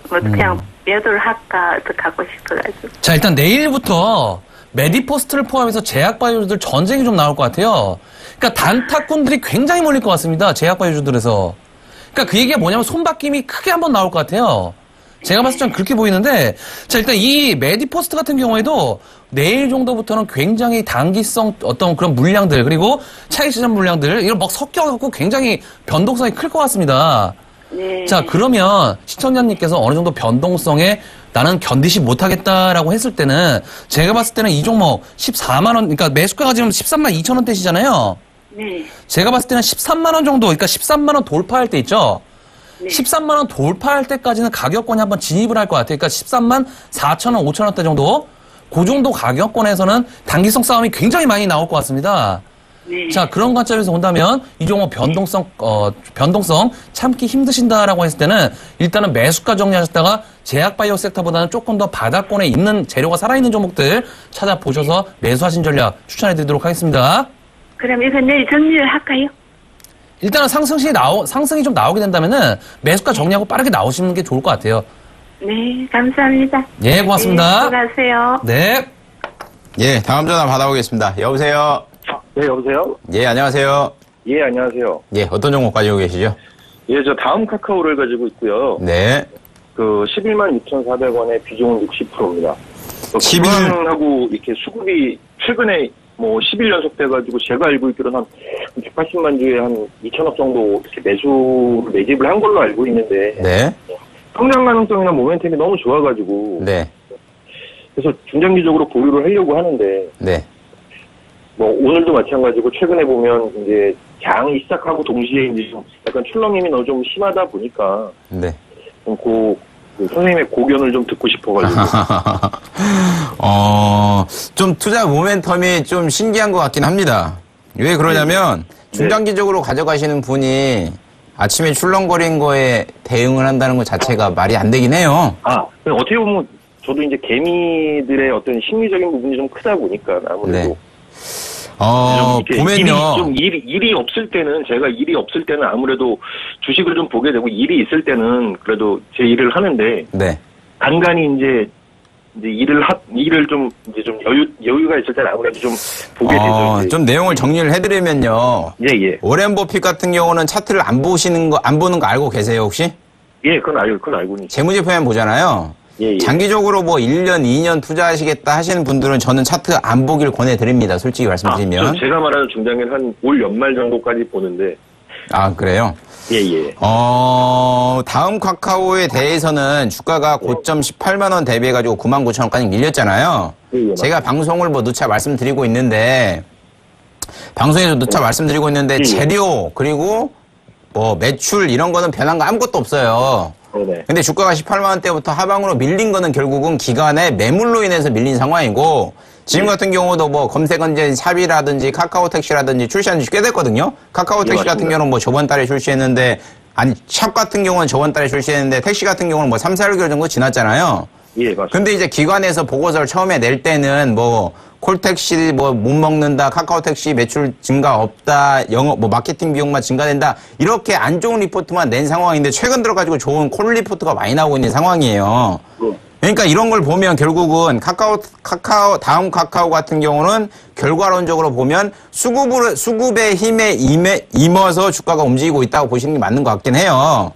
Speaker 5: 그냥 매도를 할까 또 갖고 싶어가지고.
Speaker 2: 자, 일단 내일부터 메디포스트를 포함해서 제약바이오주들 전쟁이 좀 나올 것 같아요. 그러니까 단타꾼들이 굉장히 몰릴 것 같습니다. 제약바이오주들에서. 그러니까 그 얘기가 뭐냐면 손바뀜이 크게 한번 나올 것 같아요. 제가 봤을 땐 그렇게 보이는데, 자, 일단 이 메디포스트 같은 경우에도 내일 정도부터는 굉장히 단기성 어떤 그런 물량들, 그리고 차익시장 물량들, 이걸 막 섞여갖고 굉장히 변동성이 클 것 같습니다.
Speaker 5: 네.
Speaker 2: 자, 그러면 시청자님께서 어느 정도 변동성에 나는 견디지 못하겠다라고 했을 때는 제가 봤을 때는 이 종목 14만 원, 그러니까 매수가가 지금 13만 2천 원대시잖아요.
Speaker 5: 네.
Speaker 2: 제가 봤을 때는 13만 원 정도, 그러니까 13만 원 돌파할 때 있죠.
Speaker 5: 네.
Speaker 2: 13만 원 돌파할 때까지는 가격권이 한번 진입을 할 것 같아요. 그러니까 13만 4천 원, 5천 원대 정도. 그 정도 가격권에서는 단기성 싸움이 굉장히 많이 나올 것 같습니다.
Speaker 5: 네.
Speaker 2: 자, 그런 관점에서 본다면 이 종목 변동성 참기 힘드신다라고 했을 때는 일단은 매수가 정리하셨다가 제약바이오 섹터보다는 조금 더 바닥권에 있는 재료가 살아있는 종목들 찾아보셔서 매수하신 전략 추천해드리도록 하겠습니다.
Speaker 5: 그럼 이거 내일 정리를 할까요?
Speaker 2: 일단은 상승이 좀 나오게 된다면은 매수가 정리하고 빠르게 나오시는 게 좋을 것 같아요.
Speaker 5: 네, 감사합니다.
Speaker 2: 예, 고맙습니다.
Speaker 5: 네, 들어가세요.
Speaker 2: 네.
Speaker 3: 예, 다음 전화 받아보겠습니다. 여보세요?
Speaker 6: 네, 여보세요?
Speaker 3: 예, 안녕하세요.
Speaker 6: 예, 안녕하세요.
Speaker 3: 예, 어떤 종목 가지고 계시죠?
Speaker 6: 예, 저 다음 카카오를 가지고 있고요.
Speaker 3: 네.
Speaker 6: 그 11만 6,400원에 비중은 60%입니다.
Speaker 3: 11?
Speaker 6: 하고 이렇게 수급이 최근에 뭐 10일 연속 돼가지고 제가 알고 있기로는 한 180만 주에 한 2천억 정도 이렇게 매집을 한 걸로 알고 있는데.
Speaker 3: 네.
Speaker 6: 성장 가능성이나 모멘텀이 너무 좋아가지고.
Speaker 3: 네.
Speaker 6: 그래서 중장기적으로 보유를 하려고 하는데.
Speaker 3: 네.
Speaker 6: 뭐 오늘도 마찬가지고 최근에 보면 이제 장이 시작하고 동시에 이제 좀 약간 출렁임이 너무 좀 심하다 보니까
Speaker 3: 네.
Speaker 6: 좀 그 선생님의 고견을 좀 듣고 싶어가지고.
Speaker 3: 좀 투자 모멘텀이 좀 신기한 것 같긴 합니다. 왜 그러냐면 중장기적으로 가져가시는 분이 아침에 출렁거린 거에 대응을 한다는 것 자체가 말이 안 되긴 해요.
Speaker 6: 어떻게 보면 저도 이제 개미들의 어떤 심리적인 부분이 좀 크다 보니까 아무래도.
Speaker 3: 네. 보면요.
Speaker 6: 일이 없을 때는, 제가 일이 없을 때는 아무래도 주식을 좀 보게 되고, 일이 있을 때는 그래도 제 일을 하는데,
Speaker 3: 네.
Speaker 6: 간간히 이제 일을 좀 여유가 있을 때는 아무래도 좀 보게 되죠. 이제.
Speaker 3: 좀 내용을 정리를 해드리면요.
Speaker 6: 예.
Speaker 3: 오렌 버핏 같은 경우는 차트를 안 보는 거 알고 계세요, 혹시?
Speaker 6: 예, 그건 알고 있죠.
Speaker 3: 재무제표만 보잖아요.
Speaker 6: 예.
Speaker 3: 장기적으로 뭐 1년, 2년 투자하시겠다 하시는 분들은 저는 차트 안 보길 권해드립니다. 솔직히 말씀드리면.
Speaker 6: 제가 말하는 중장기는 한 올 연말 정도까지 보는데.
Speaker 3: 그래요?
Speaker 6: 예.
Speaker 3: 다음 카카오에 대해서는 주가가 고점 18만 원 대비해가지고 9만 9천 원까지 밀렸잖아요.
Speaker 6: 예,
Speaker 3: 제가 방송을 뭐 누차 말씀드리고 있는데, 방송에서 누차 말씀드리고 있는데, 재료, 그리고 뭐 매출 이런 거는 변한 거 아무것도 없어요.
Speaker 6: 네네.
Speaker 3: 근데 주가가 18만 원대부터 하방으로 밀린 거는 결국은 기관의 매물로 인해서 밀린 상황이고 지금 같은 경우도 뭐 검색 엔진 샵이라든지 카카오 택시라든지 출시한 지 꽤 됐거든요. 카카오 택시 같은 경우는 뭐 저번 달에 출시했는데 아니 샵 같은 경우는 저번 달에 출시했는데 택시 같은 경우는 뭐 3, 4개월 정도 지났잖아요.
Speaker 6: 예, 맞습니다.
Speaker 3: 근데 이제 기관에서 보고서를 처음에 낼 때는 뭐 콜택시 뭐 못 먹는다, 카카오택시 매출 증가 없다, 영업 뭐 마케팅 비용만 증가된다 이렇게 안 좋은 리포트만 낸 상황인데 최근 들어가지고 좋은 콜 리포트가 많이 나오고 있는 상황이에요. 그러니까 이런 걸 보면 결국은 다음 카카오 같은 경우는 결과론적으로 보면 수급의 힘에 임어서 주가가 움직이고 있다고 보시는 게 맞는 것 같긴 해요.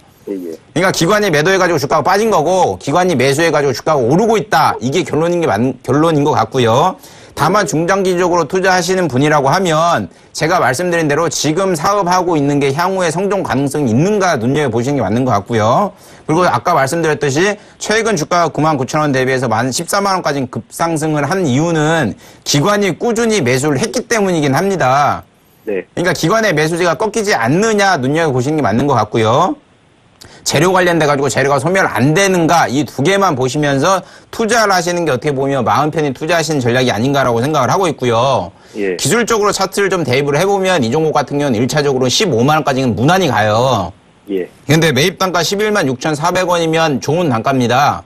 Speaker 3: 그러니까 기관이 매도해가지고 주가가 빠진 거고 기관이 매수해가지고 주가가 오르고 있다. 이게 결론인 것 같고요. 다만 중장기적으로 투자하시는 분이라고 하면 제가 말씀드린 대로 지금 사업하고 있는 게 향후에 성장 가능성이 있는가 눈여겨보시는 게 맞는 것 같고요. 그리고 아까 말씀드렸듯이 최근 주가가 99,000원 대비해서 14만원까지 급상승을 한 이유는 기관이 꾸준히 매수를 했기 때문이긴 합니다.
Speaker 6: 네.
Speaker 3: 그러니까 기관의 매수세가 꺾이지 않느냐 눈여겨보시는 게 맞는 것 같고요. 재료 관련돼가지고 재료가 소멸 안 되는가 이 두 개만 보시면서 투자를 하시는 게 어떻게 보면 마음 편히 투자하시는 전략이 아닌가라고 생각을 하고 있고요.
Speaker 6: 예.
Speaker 3: 기술적으로 차트를 좀 대입을 해보면 이 종목 같은 경우는 1차적으로 15만원까지는 무난히 가요.
Speaker 6: 예.
Speaker 3: 근데 매입 단가 116,400원이면 좋은 단가입니다.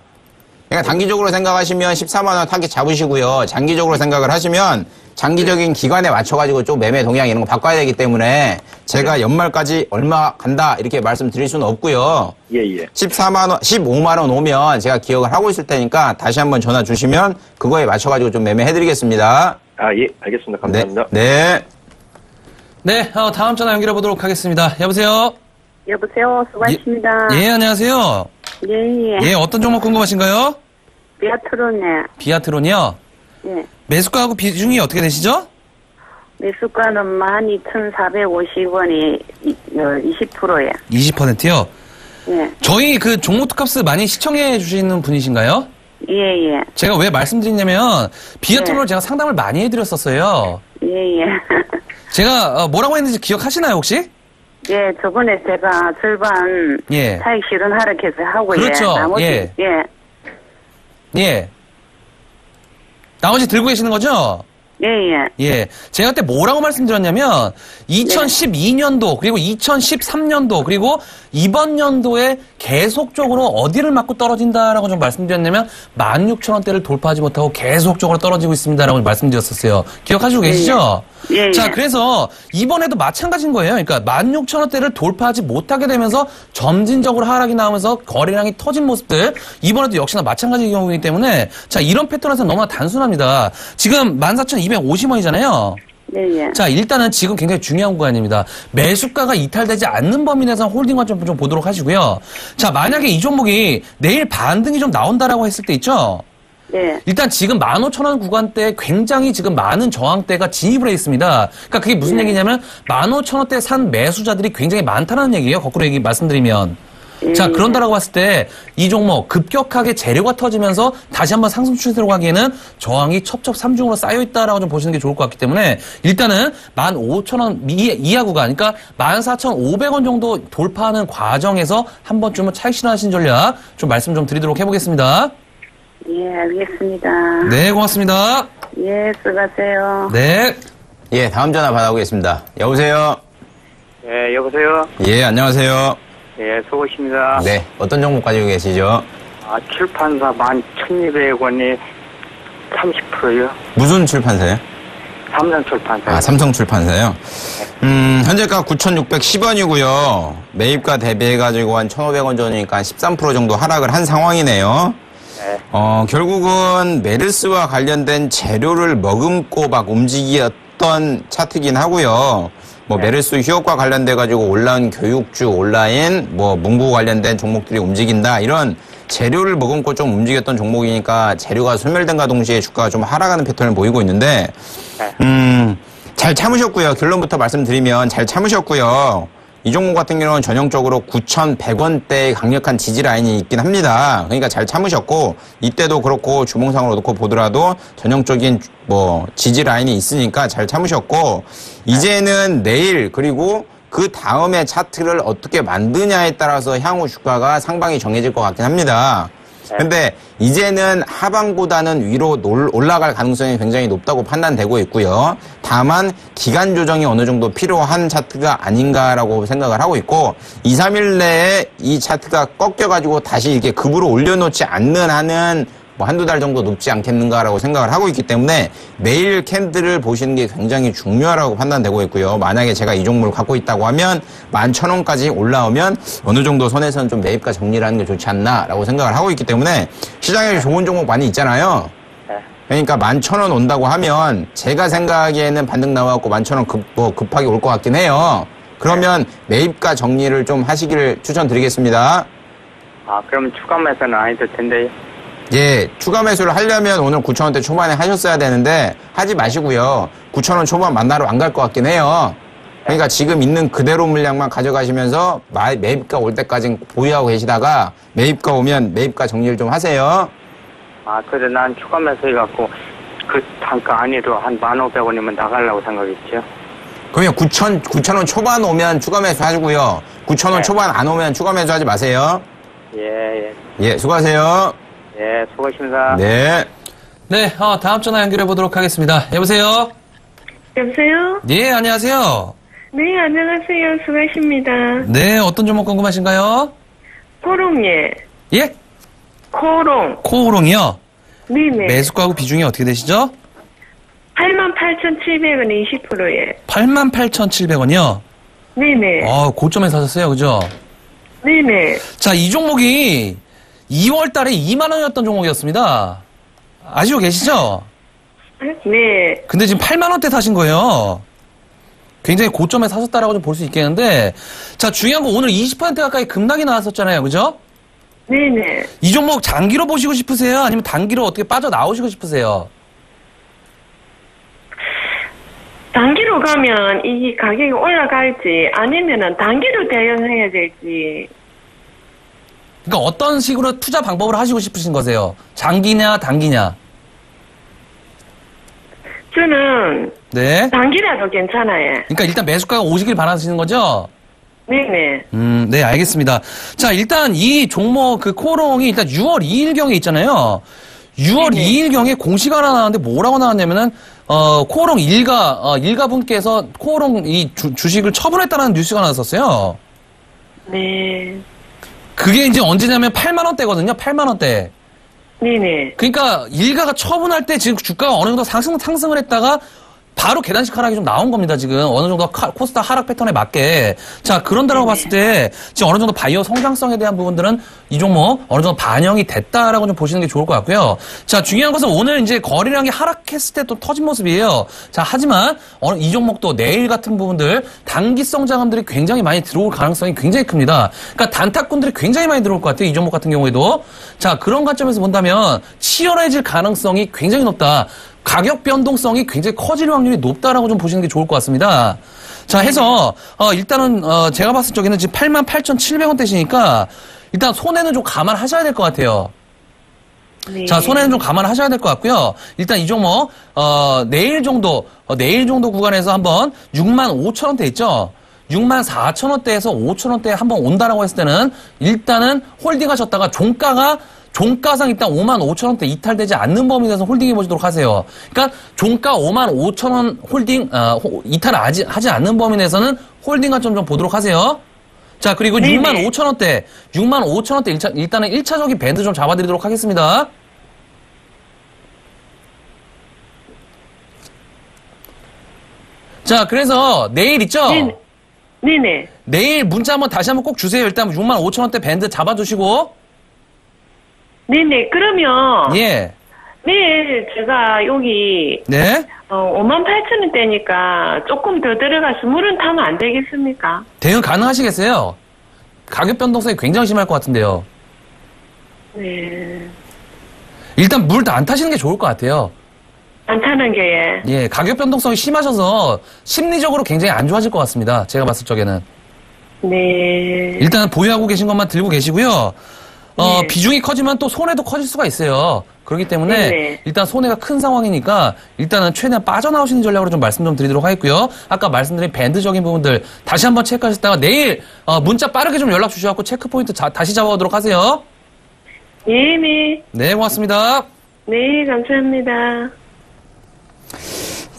Speaker 3: 그러니까 단기적으로 생각하시면 14만원 타깃 잡으시고요. 장기적으로 생각을 하시면 장기적인 기간에 맞춰가지고 좀 매매 동향 이런 거 바꿔야 되기 때문에 제가 연말까지 얼마 간다 이렇게 말씀드릴 수는 없고요.
Speaker 6: 예.
Speaker 3: 15만원 오면 제가 기억을 하고 있을 테니까 다시 한번 전화 주시면 그거에 맞춰가지고 좀 매매해드리겠습니다.
Speaker 6: 아, 예. 알겠습니다. 감사합니다.
Speaker 3: 네.
Speaker 2: 네, 다음 전화 연결해 보도록 하겠습니다. 여보세요?
Speaker 5: 여보세요. 수고하십니다.
Speaker 2: 예, 안녕하세요.
Speaker 5: 예.
Speaker 2: 예, 어떤 종목 궁금하신가요?
Speaker 5: 비아트로네.
Speaker 2: 비아트론이요?
Speaker 5: 예.
Speaker 2: 매수가하고 비중이 어떻게 되시죠?
Speaker 5: 매수가는 12,450원이 20%예.
Speaker 2: 20%요?
Speaker 5: 예.
Speaker 2: 저희 그 종목 특값스 많이 시청해 주시는 분이신가요?
Speaker 5: 예.
Speaker 2: 제가 왜 말씀드리냐면 비아트론을
Speaker 5: 네.
Speaker 2: 제가 상담을 많이 해드렸었어요.
Speaker 5: 예.
Speaker 2: 제가 뭐라고 했는지 기억하시나요 혹시?
Speaker 5: 예, 저번에 제가 절반
Speaker 2: 예.
Speaker 5: 차익 실현하라 해서 하고
Speaker 2: 그렇죠.
Speaker 5: 나머지
Speaker 2: 예.
Speaker 5: 예.
Speaker 2: 나머지 들고 계시는 거죠? 예. 제가 그때 뭐라고 말씀드렸냐면 2012년도 그리고 2013년도 그리고 이번 연도에 계속적으로 어디를 맞고 떨어진다라고 좀 말씀드렸냐면 16,000원대를 돌파하지 못하고 계속적으로 떨어지고 있습니다라고 말씀드렸었어요. 기억하시고 계시죠?
Speaker 5: 예.
Speaker 2: 자, 그래서 이번에도 마찬가지인 거예요. 그러니까 16,000원대를 돌파하지 못하게 되면서 점진적으로 하락이 나오면서 거래량이 터진 모습들 이번에도 역시나 마찬가지 경우이기 때문에 자, 이런 패턴에서 너무나 단순합니다. 지금 14,250원이잖아요.
Speaker 5: 예.
Speaker 2: 자, 일단은 지금 굉장히 중요한 구간입니다. 매수가가 이탈되지 않는 범위 내에서 홀딩 관점 좀 보도록 하시고요. 자, 만약에 이 종목이 내일 반등이 좀 나온다라고 했을 때 있죠?
Speaker 5: 예.
Speaker 2: 일단 지금 15,000원 구간대에 굉장히 지금 많은 저항대가 진입을 해 있습니다. 그러니까 그게 무슨 얘기냐면 15,000원대 산 매수자들이 굉장히 많다는 얘기예요. 거꾸로 얘기 말씀드리면. 자, 그런다라고 봤을 때 이 종목 급격하게 재료가 터지면서 다시 한번 상승 추세로 가기에는 저항이 첩첩 3중으로 쌓여 있다라고 좀 보시는 게 좋을 것 같기 때문에 일단은 15,000원 이하 구간, 그러니까 14,500원 정도 돌파하는 과정에서 한 번쯤은 차익 실현하신 전략 좀 말씀 좀 드리도록 해보겠습니다.
Speaker 5: 예, 알겠습니다.
Speaker 2: 네, 고맙습니다.
Speaker 5: 예, 수고하세요.
Speaker 2: 네.
Speaker 3: 예, 다음 전화 받아보겠습니다. 여보세요?
Speaker 4: 예, 여보세요?
Speaker 3: 예, 안녕하세요.
Speaker 4: 예, 수고하십니다.
Speaker 3: 네, 어떤 종목 가지고 계시죠?
Speaker 4: 출판사 11,200원이 30%요.
Speaker 3: 무슨 출판사요?
Speaker 4: 삼성출판사.
Speaker 3: 아, 삼성출판사요? 현재가 9,610원이고요. 매입가 대비해가지고 한 1,500원 전이니까 13% 정도 하락을 한 상황이네요.
Speaker 4: 네.
Speaker 3: 결국은 메르스와 관련된 재료를 머금고 막 움직였던 차트긴 하고요. 메르스 휴업과 관련돼가지고 온라인 교육주, 온라인, 문구 관련된 종목들이 움직인다. 이런 재료를 머금고 좀 움직였던 종목이니까 재료가 소멸된과 동시에 주가가 좀 하락하는 패턴을 보이고 있는데, 잘 참으셨고요. 결론부터 말씀드리면 잘 참으셨고요. 이 종목 같은 경우는 전형적으로 9,100원대의 강력한 지지 라인이 있긴 합니다. 그러니까 잘 참으셨고 이때도 그렇고 주봉상으로 놓고 보더라도 전형적인 지지 라인이 있으니까 잘 참으셨고 이제는 내일 그리고 그 다음에 차트를 어떻게 만드냐에 따라서 향후 주가가 상방이 정해질 것 같긴 합니다. 근데 이제는 하방보다는 위로 올라갈 가능성이 굉장히 높다고 판단되고 있고요. 다만 기간 조정이 어느 정도 필요한 차트가 아닌가라고 생각을 하고 있고 2, 3일 내에 이 차트가 꺾여가지고 다시 이렇게 급으로 올려놓지 않는 한은 뭐 한두 달 정도 높지 않겠는가라고 생각을 하고 있기 때문에 매일 캔들을 보시는 게 굉장히 중요하다고 판단되고 있고요. 만약에 제가 이 종목을 갖고 있다고 하면 11,000원까지 올라오면 어느 정도 선에서는 좀 매입과 정리를 하는 게 좋지 않나라고 생각을 하고 있기 때문에 시장에 좋은 종목 많이 있잖아요. 그러니까 11,000원 온다고 하면 제가 생각하기에는 반등 나와갖고 11,000원 급하게 올 것 같긴 해요. 그러면 매입과 정리를 좀 하시기를 추천드리겠습니다.
Speaker 4: 아, 그럼 추가 매수는 아니될 텐데요.
Speaker 3: 예, 추가 매수를 하려면 오늘 9,000원대 초반에 하셨어야 되는데 하지 마시고요. 9,000원 초반 만나러 안 갈 것 같긴 해요. 그러니까 지금 있는 그대로 물량만 가져가시면서 매입가 올 때까지 보유하고 계시다가 매입가 오면 매입가 정리를 좀 하세요.
Speaker 4: 아, 그래, 난 추가 매수해갖고 그 단가 아니로 한 1,500원이면 나가려고 생각했죠.
Speaker 3: 그러면 9,000원 초반 오면 추가 매수 하시고요. 9,000원
Speaker 4: 네.
Speaker 3: 초반 안 오면 추가 매수 하지 마세요.
Speaker 4: 예, 예.
Speaker 3: 예, 수고하세요.
Speaker 4: 예, 수고하십니다.
Speaker 3: 네.
Speaker 2: 네, 다음 전화 연결해 보도록 하겠습니다. 여보세요?
Speaker 5: 여보세요?
Speaker 2: 예, 안녕하세요.
Speaker 5: 네, 안녕하세요. 수고하십니다.
Speaker 2: 네, 어떤 종목 궁금하신가요?
Speaker 5: 코롱예.
Speaker 2: 예?
Speaker 5: 코롱.
Speaker 2: 코오롱이요?
Speaker 5: 네네.
Speaker 2: 매수가하고 비중이 어떻게 되시죠?
Speaker 5: 88,700원에 20%예.
Speaker 2: 88,700원이요?
Speaker 5: 네네.
Speaker 2: 고점에 사셨어요, 그죠?
Speaker 5: 네네.
Speaker 2: 자, 이 종목이 2월 달에 2만 원이었던 종목이었습니다. 아시고 계시죠?
Speaker 5: 네.
Speaker 2: 근데 지금 8만 원대 사신 거예요. 굉장히 고점에 사셨다라고 좀 볼 수 있겠는데, 자, 중요한 거 오늘 20% 가까이 급락이 나왔었잖아요, 그죠?
Speaker 5: 네네.
Speaker 2: 이 종목 장기로 보시고 싶으세요? 아니면 단기로 어떻게 빠져나오시고 싶으세요?
Speaker 5: 단기로 가면 이 가격이 올라갈지 아니면은 단기로 대응해야 될지.
Speaker 2: 그러니까 어떤 식으로 투자 방법을 하시고 싶으신 거세요? 장기냐, 단기냐?
Speaker 5: 저는
Speaker 2: 네.
Speaker 5: 단기라도 괜찮아요.
Speaker 2: 그러니까 일단 매수가가 오시길 바라시는 거죠?
Speaker 5: 네네.
Speaker 2: 네, 알겠습니다. 자, 일단 이 종목 그 코롱이 일단 6월 2일경에 있잖아요. 6월
Speaker 5: 네네.
Speaker 2: 2일경에 공시가 하나 나왔는데 뭐라고 나왔냐면은, 코오롱 일가분께서 코오롱 이 주식을 처분했다는 뉴스가 나왔었어요.
Speaker 5: 네.
Speaker 2: 그게 이제 언제냐면 8만원대거든요, 8만원대.
Speaker 5: 네네.
Speaker 2: 그러니까 일가가 처분할 때 지금 주가가 어느 정도 상승을 했다가 바로 계단식 하락이 좀 나온 겁니다, 지금. 어느 정도 코스닥 하락 패턴에 맞게. 자, 그런다라고 봤을 때, 지금 어느 정도 바이오 성장성에 대한 부분들은 이 종목 어느 정도 반영이 됐다라고 좀 보시는 게 좋을 것 같고요. 자, 중요한 것은 오늘 이제 거래량이 하락했을 때 또 터진 모습이에요. 자, 하지만 이 종목도 내일 같은 부분들, 단기성 자금들이 굉장히 많이 들어올 가능성이 굉장히 큽니다. 그러니까 단타꾼들이 굉장히 많이 들어올 것 같아요, 이 종목 같은 경우에도. 자, 그런 관점에서 본다면 치열해질 가능성이 굉장히 높다. 가격 변동성이 굉장히 커질 확률이 높다라고 좀 보시는 게 좋을 것 같습니다. 자, 해서, 일단은, 제가 봤을 적에는 지금 88,700원대시니까, 일단 손해는 좀 감안하셔야 될 것 같아요.
Speaker 5: 네.
Speaker 2: 자, 손해는 좀 감안하셔야 될 것 같고요. 일단 이 종목, 내일 정도 구간에서 한번 65,000원대 있죠? 64,000원대에서 5,000원대에 한번 온다라고 했을 때는, 일단은 홀딩 하셨다가 종가상 일단 55,000원대 이탈되지 않는 범위 내에서 홀딩해 보시도록 하세요. 그러니까 종가 55,000원 홀딩 이탈하지 않는 범위 내에서는 홀딩 관점 좀 보도록 하세요. 자, 그리고
Speaker 5: 네네.
Speaker 2: 65,000원대 일단은 1차적인 밴드 좀 잡아드리도록 하겠습니다. 자, 그래서 내일 있죠?
Speaker 5: 네네.
Speaker 2: 내일 문자 한번 다시 한번 꼭 주세요. 일단 65,000원대 밴드 잡아주시고.
Speaker 5: 네네. 그러면
Speaker 2: 예.
Speaker 5: 내일 제가 여기
Speaker 2: 네.
Speaker 5: 58,000원대니까 조금 더 들어가서 물은 타면 안 되겠습니까?
Speaker 2: 대응 가능하시겠어요? 가격 변동성이 굉장히 심할 것 같은데요.
Speaker 5: 네.
Speaker 2: 일단 물 다 안 타시는 게 좋을 것 같아요.
Speaker 5: 안 타는 게.
Speaker 2: 예, 가격 변동성이 심하셔서 심리적으로 굉장히 안 좋아질 것 같습니다. 제가 봤을 적에는.
Speaker 5: 네.
Speaker 2: 일단 보유하고 계신 것만 들고 계시고요.
Speaker 5: 네.
Speaker 2: 비중이 커지면 또 손해도 커질 수가 있어요. 그렇기 때문에
Speaker 5: 네네.
Speaker 2: 일단 손해가 큰 상황이니까 일단은 최대한 빠져나오시는 전략으로 좀 말씀 좀 드리도록 하겠고요. 아까 말씀드린 밴드적인 부분들 다시 한번 체크하셨다가 내일 문자 빠르게 좀 연락 주셔서 체크 포인트 다시 잡아오도록 하세요.
Speaker 5: 네.
Speaker 2: 네, 고맙습니다.
Speaker 5: 네, 감사합니다.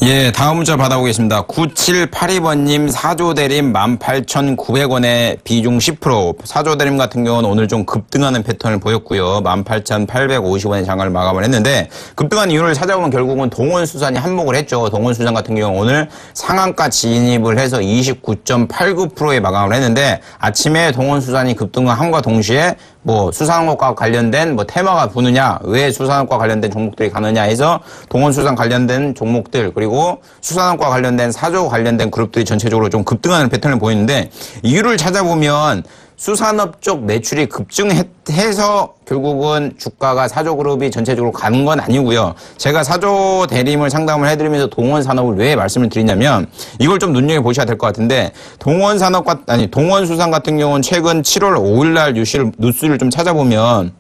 Speaker 3: 예, 다음 문자 받아보겠습니다. 9782번님 사조대림 18,900원에 비중 10%. 사조대림 같은 경우는 오늘 좀 급등하는 패턴을 보였고요. 18,850원에 장을 마감을 했는데 급등한 이유를 찾아보면 결국은 동원수산이 한몫을 했죠. 동원수산 같은 경우 오늘 상한가 진입을 해서 29.89%에 마감을 했는데 아침에 동원수산이 급등함과 동시에 뭐 수산업과 관련된 뭐 테마가 부느냐, 왜 수산업과 관련된 종목들이 가느냐 해서 동원수산 관련된 종목들 그리고 수산업과 관련된 사조 관련된 그룹들이 전체적으로 좀 급등하는 패턴을 보이는데 이유를 찾아보면 수산업 쪽 매출이 급증해서 결국은 주가가 사조그룹이 전체적으로 가는 건 아니고요. 제가 사조 대림을 상담을 해드리면서 동원산업을 왜 말씀을 드리냐면 이걸 좀 눈여겨보셔야 될 것 같은데 동원수산 같은 경우는 최근 7월 5일 날 뉴스를 좀 찾아보면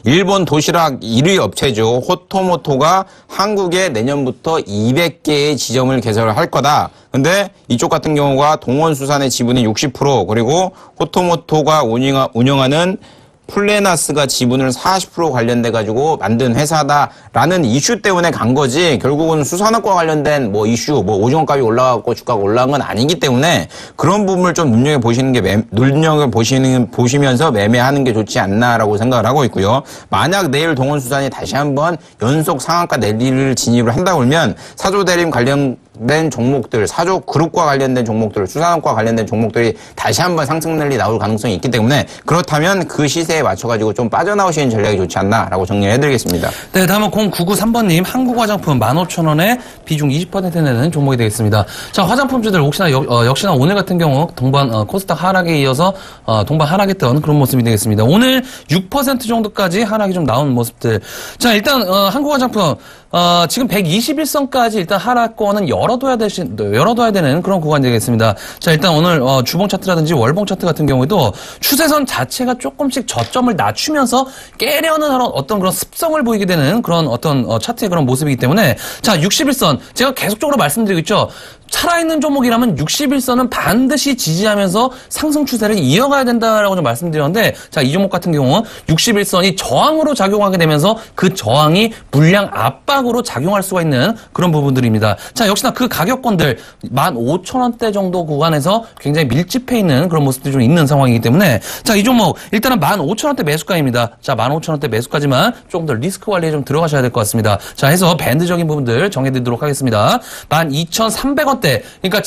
Speaker 3: 일본 도시락 1위 업체죠. 호토모토가 한국에 내년부터 200개의 지점을 개설을 할 거다. 근데 이쪽 같은 경우가 동원수산의 지분이 60% 그리고 호토모토가 운영하는 플레나스가 지분을 40% 관련돼 가지고 만든 회사다라는 이슈 때문에 간 거지 결국은 수산업과 관련된 뭐 이슈 뭐 오징어값이 올라가고 주가가 올라간 건 아니기 때문에 그런 부분을 좀 눈여겨보시면서 매매하는 게 좋지 않나라고 생각을 하고 있고요. 만약 내일 동원수산이 다시 한번 연속 상한가 내리를 진입을 한다 그러면 사조대림 관련된 종목들, 사조 그룹과 관련된 종목들, 수산업과 관련된 종목들이 다시 한번 상승 랠리 나올 가능성이 있기 때문에 그렇다면 그 시세에 맞춰가지고 좀 빠져나오시는 전략이 좋지 않나라고 정리해드리겠습니다.
Speaker 2: 네, 다음은 0993번님 한국화장품 15,000원에 비중 20% 내는 종목이 되겠습니다. 자, 화장품주들 혹시나 역시나 오늘 같은 경우 동반 코스닥 하락에 이어서 동반 하락했던 그런 모습이 되겠습니다. 오늘 6% 정도까지 하락이 좀 나온 모습들. 자, 일단 한국화장품 지금 121선까지 일단 하락권은 열어둬야 되는 그런 구간이 되겠습니다. 자, 일단 오늘 주봉 차트라든지 월봉 차트 같은 경우에도 추세선 자체가 조금씩 저점을 낮추면서 깨려는 어떤 그런 습성을 보이게 되는 그런 어떤 차트의 그런 모습이기 때문에 자, 61선 제가 계속적으로 말씀드리고 있죠. 살아있는 종목이라면 61선은 반드시 지지하면서 상승 추세를 이어가야 된다라고 좀 말씀드렸는데 자, 이 종목 같은 경우 61선이 저항으로 작용하게 되면서 그 저항이 물량 압박으로 작용할 수가 있는 그런 부분들입니다. 자, 역시나 그 가격권들 15,000원대 정도 구간에서 굉장히 밀집해 있는 그런 모습들이 좀 있는 상황이기 때문에 자, 이 종목 일단은 15,000원대 매수가입니다. 자, 15,000원대 매수까지만 조금 더 리스크 관리에 좀 들어가셔야 될 것 같습니다. 자, 해서 밴드적인 부분들 정해드리도록 하겠습니다. 12,300원 그러니까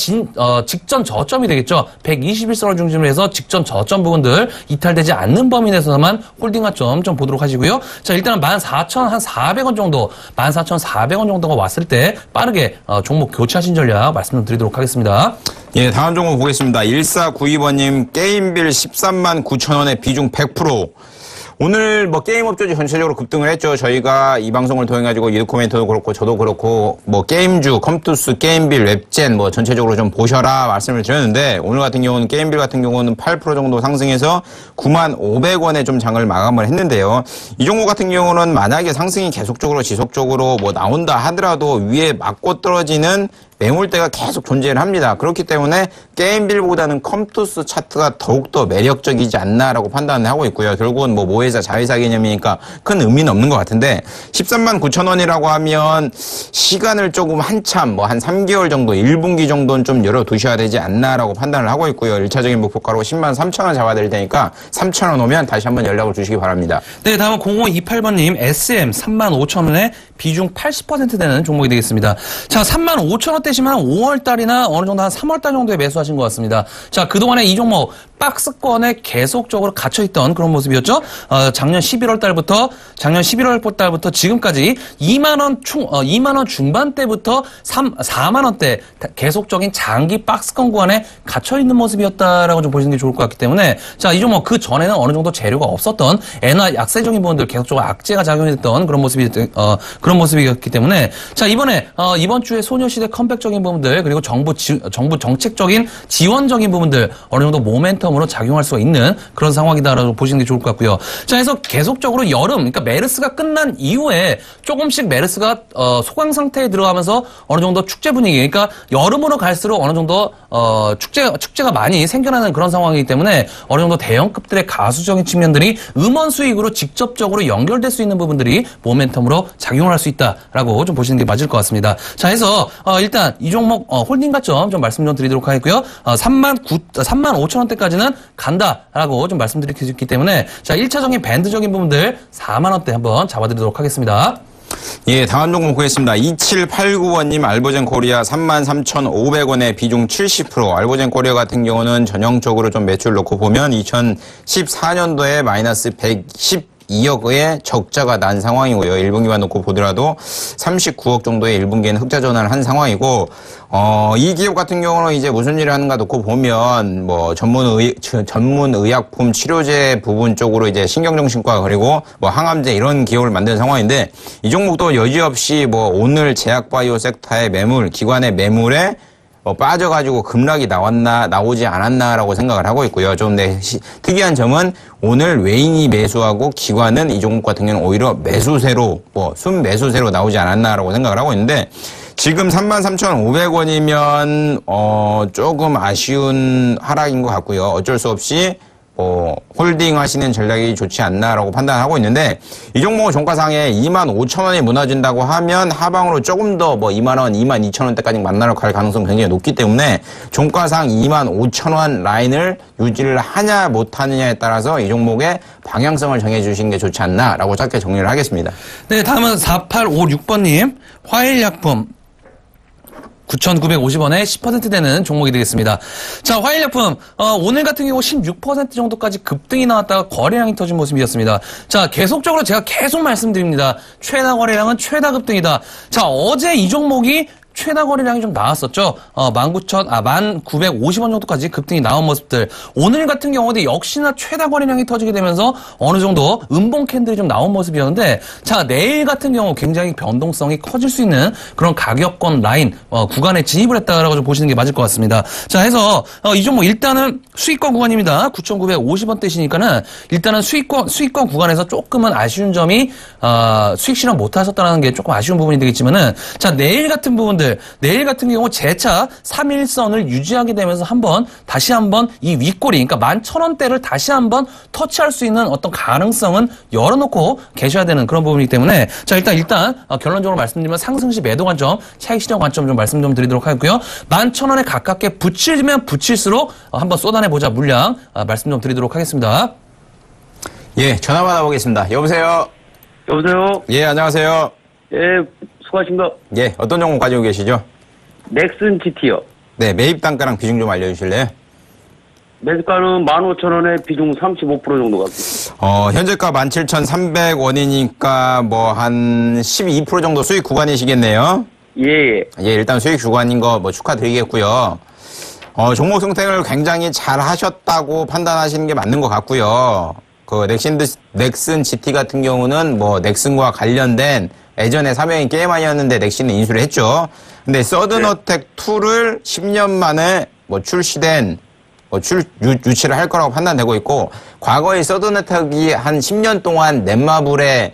Speaker 2: 직전 저점이 되겠죠. 121선을 중심으로 해서 직전 저점 부분들 이탈되지 않는 범위 내에서만 홀딩 가점 좀 보도록 하시고요. 자, 일단은 14,400원 정도, 14,400원 정도가 왔을 때 빠르게 종목 교체하신 전략 말씀 좀 드리도록 하겠습니다.
Speaker 3: 예, 다음 종목 보겠습니다. 1492번님 게임빌 139,000원에 비중 100%. 오늘 뭐 게임업주들이 전체적으로 급등을 했죠. 저희가 이 방송을 통해 가지고 이드코멘트도 그렇고 저도 그렇고 뭐 게임주, 컴투스, 게임빌, 웹젠 뭐 전체적으로 좀 보셔라 말씀을 드렸는데 오늘 같은 경우는 게임빌 같은 경우는 8% 정도 상승해서 95,500원에 좀 장을 마감을 했는데요. 이 종목 같은 경우는 만약에 상승이 계속적으로 지속적으로 뭐 나온다 하더라도 위에 맞고 떨어지는 매물대가 계속 존재를 합니다. 그렇기 때문에 게임빌보다는 컴투스 차트가 더욱더 매력적이지 않나라고 판단을 하고 있고요. 결국은 뭐 모회사 자회사 개념이니까 큰 의미는 없는 것 같은데 139,000원이라고 하면 시간을 조금 한참 뭐 한 3개월 정도 1분기 정도는 좀 열어두셔야 되지 않나라고 판단을 하고 있고요. 1차적인 목표가로 103,000원 잡아야 될 테니까 3,000원 오면 다시 한번 연락을 주시기 바랍니다.
Speaker 2: 네, 다음은 0528번님 SM 35,000원에 비중 80% 되는 종목이 되겠습니다. 자, 35,000원대시면 5월달이나 어느 정도 한 3월달 정도에 매수하신 것 같습니다. 자, 그동안에 이 종목 박스권에 계속적으로 갇혀있던 그런 모습이었죠. 작년 11월 달부터 지금까지 2만원 중반대부터 4만원대 계속적인 장기 박스권 구간에 갇혀있는 모습이었다라고 좀 보시는 게 좋을 것 같기 때문에 자, 이 종목 그 전에는 어느 정도 재료가 없었던 엔화 약세적인 부분들 계속적으로 악재가 작용했던 그런 모습이었기 때문에 자, 이번 주에 소녀시대 컴백 정책적인 부분들 그리고 정부 정책적인 지원적인 부분들 어느 정도 모멘텀으로 작용할 수가 있는 그런 상황이다라고 보시는 게 좋을 것 같고요. 자, 그래서 계속적으로 여름, 그러니까 메르스가 끝난 이후에 조금씩 메르스가 소강 상태에 들어가면서 어느 정도 축제 분위기, 그러니까 여름으로 갈수록 어느 정도 축제가 많이 생겨나는 그런 상황이기 때문에 어느 정도 대형급들의 가수적인 측면들이 음원 수익으로 직접적으로 연결될 수 있는 부분들이 모멘텀으로 작용을 할 수 있다라고 좀 보시는 게 맞을 것 같습니다. 자, 해서 일단 이 종목 홀딩 가점 좀 말씀 좀 드리도록 하겠고요. 35,000원대까지는 간다라고 좀 말씀드릴 수 있기 때문에 자, 1차적인 밴드적인 부분들 4만 원대 한번 잡아드리도록 하겠습니다.
Speaker 3: 예, 다음 종목 보겠습니다. 2789번님 알보젠 코리아 33,500원에 비중 70%. 알보젠 코리아 같은 경우는 전형적으로 좀 매출 놓고 보면 2014년도에 마이너스 112억의 적자가 난 상황이고요. 1분기만 놓고 보더라도 39억 정도의 1분기에는 흑자 전환을 한 상황이고, 이 기업 같은 경우는 이제 무슨 일을 하는가 놓고 보면, 뭐, 전문 의약품 치료제 부분 쪽으로 이제 신경정신과 그리고 뭐 항암제 이런 기업을 만든 상황인데, 이 종목도 여지없이 뭐 오늘 제약바이오 섹터의 매물, 기관의 매물에 빠져가지고 급락이 나오지 않았나라고 생각을 하고 있고요. 좀 특이한 점은 오늘 외인이 매수하고 기관은 이 종목 같은 경우는 오히려 매수세로, 순매수세로 나오지 않았나라고 생각을 하고 있는데, 지금 33,500원이면, 조금 아쉬운 하락인 것 같고요. 어쩔 수 없이, 홀딩 하시는 전략이 좋지 않나라고 판단하고 있는데, 이 종목은 종가상에 25,000원이 무너진다고 하면 하방으로 조금 더 2만원, 22,000원대까지 만나러 갈 가능성이 굉장히 높기 때문에 종가상 25,000원 라인을 유지를 하냐 못하느냐에 따라서 이 종목의 방향성을 정해주시는 게 좋지 않나라고 짧게 정리를 하겠습니다.
Speaker 2: 네, 다음은 4856번님 화일약품 9,950원에 10% 되는 종목이 되겠습니다. 자, 화일약품 오늘 같은 경우 16% 정도까지 급등이 나왔다가 거래량이 터진 모습이었습니다. 자, 계속적으로 제가 계속 말씀드립니다. 최다 거래량은 최다 급등이다. 자, 어제 이 종목이 최다 거래량이 좀 나왔었죠. 1,950원 정도까지 급등이 나온 모습들. 오늘 같은 경우도 역시나 최다 거래량이 터지게 되면서 어느 정도 음봉 캔들이 좀 나온 모습이었는데, 자, 내일 같은 경우 굉장히 변동성이 커질 수 있는 그런 가격권 라인, 구간에 진입을 했다라고 좀 보시는 게 맞을 것 같습니다. 자, 해서, 이 종목 일단은 수익권 구간입니다. 9,950원대시니까는 일단은 수익권 구간에서 조금은 아쉬운 점이, 수익 실현 못 하셨다는 게 조금 아쉬운 부분이 되겠지만은, 자, 내일 같은 같은 경우 재차 3일선을 유지하게 되면서 다시 한번 이 윗꼬리, 그러니까 11,000원대를 다시 한번 터치할 수 있는 어떤 가능성은 열어놓고 계셔야 되는 그런 부분이기 때문에, 자, 일단 결론적으로 말씀드리면 상승시 매도 관점, 차익 실현 관점 좀 말씀 좀 드리도록 하고요. 11,000원에 가깝게 붙이면 붙일수록 한번 쏟아내보자 물량 말씀 좀 드리도록 하겠습니다.
Speaker 3: 예, 전화 받아보겠습니다. 여보세요?
Speaker 6: 여보세요?
Speaker 3: 예, 안녕하세요.
Speaker 6: 예, 수고하십니다.
Speaker 3: 예, 어떤 종목 가지고 계시죠?
Speaker 6: 넥슨 GT요.
Speaker 3: 네, 매입 단가랑 비중 좀 알려주실래요?
Speaker 6: 매수가는 15,000원에 비중 35% 정도 같습니다.
Speaker 3: 현재가 17,300원이니까 뭐 한 12% 정도 수익 구간이시겠네요?
Speaker 6: 예.
Speaker 3: 예, 일단 수익 구간인 거 축하드리겠고요. 종목 선택을 굉장히 잘 하셨다고 판단하시는 게 맞는 것 같고요. 그 넥슨 GT 같은 경우는 넥슨과 관련된 예전에 사명이 게임아니었는데 넥슨은 인수를 했죠. 근데 서든어택 2를 10년 만에 출시된 유치를 할 거라고 판단되고 있고, 과거에 서든어택이 한 10년 동안 넷마블의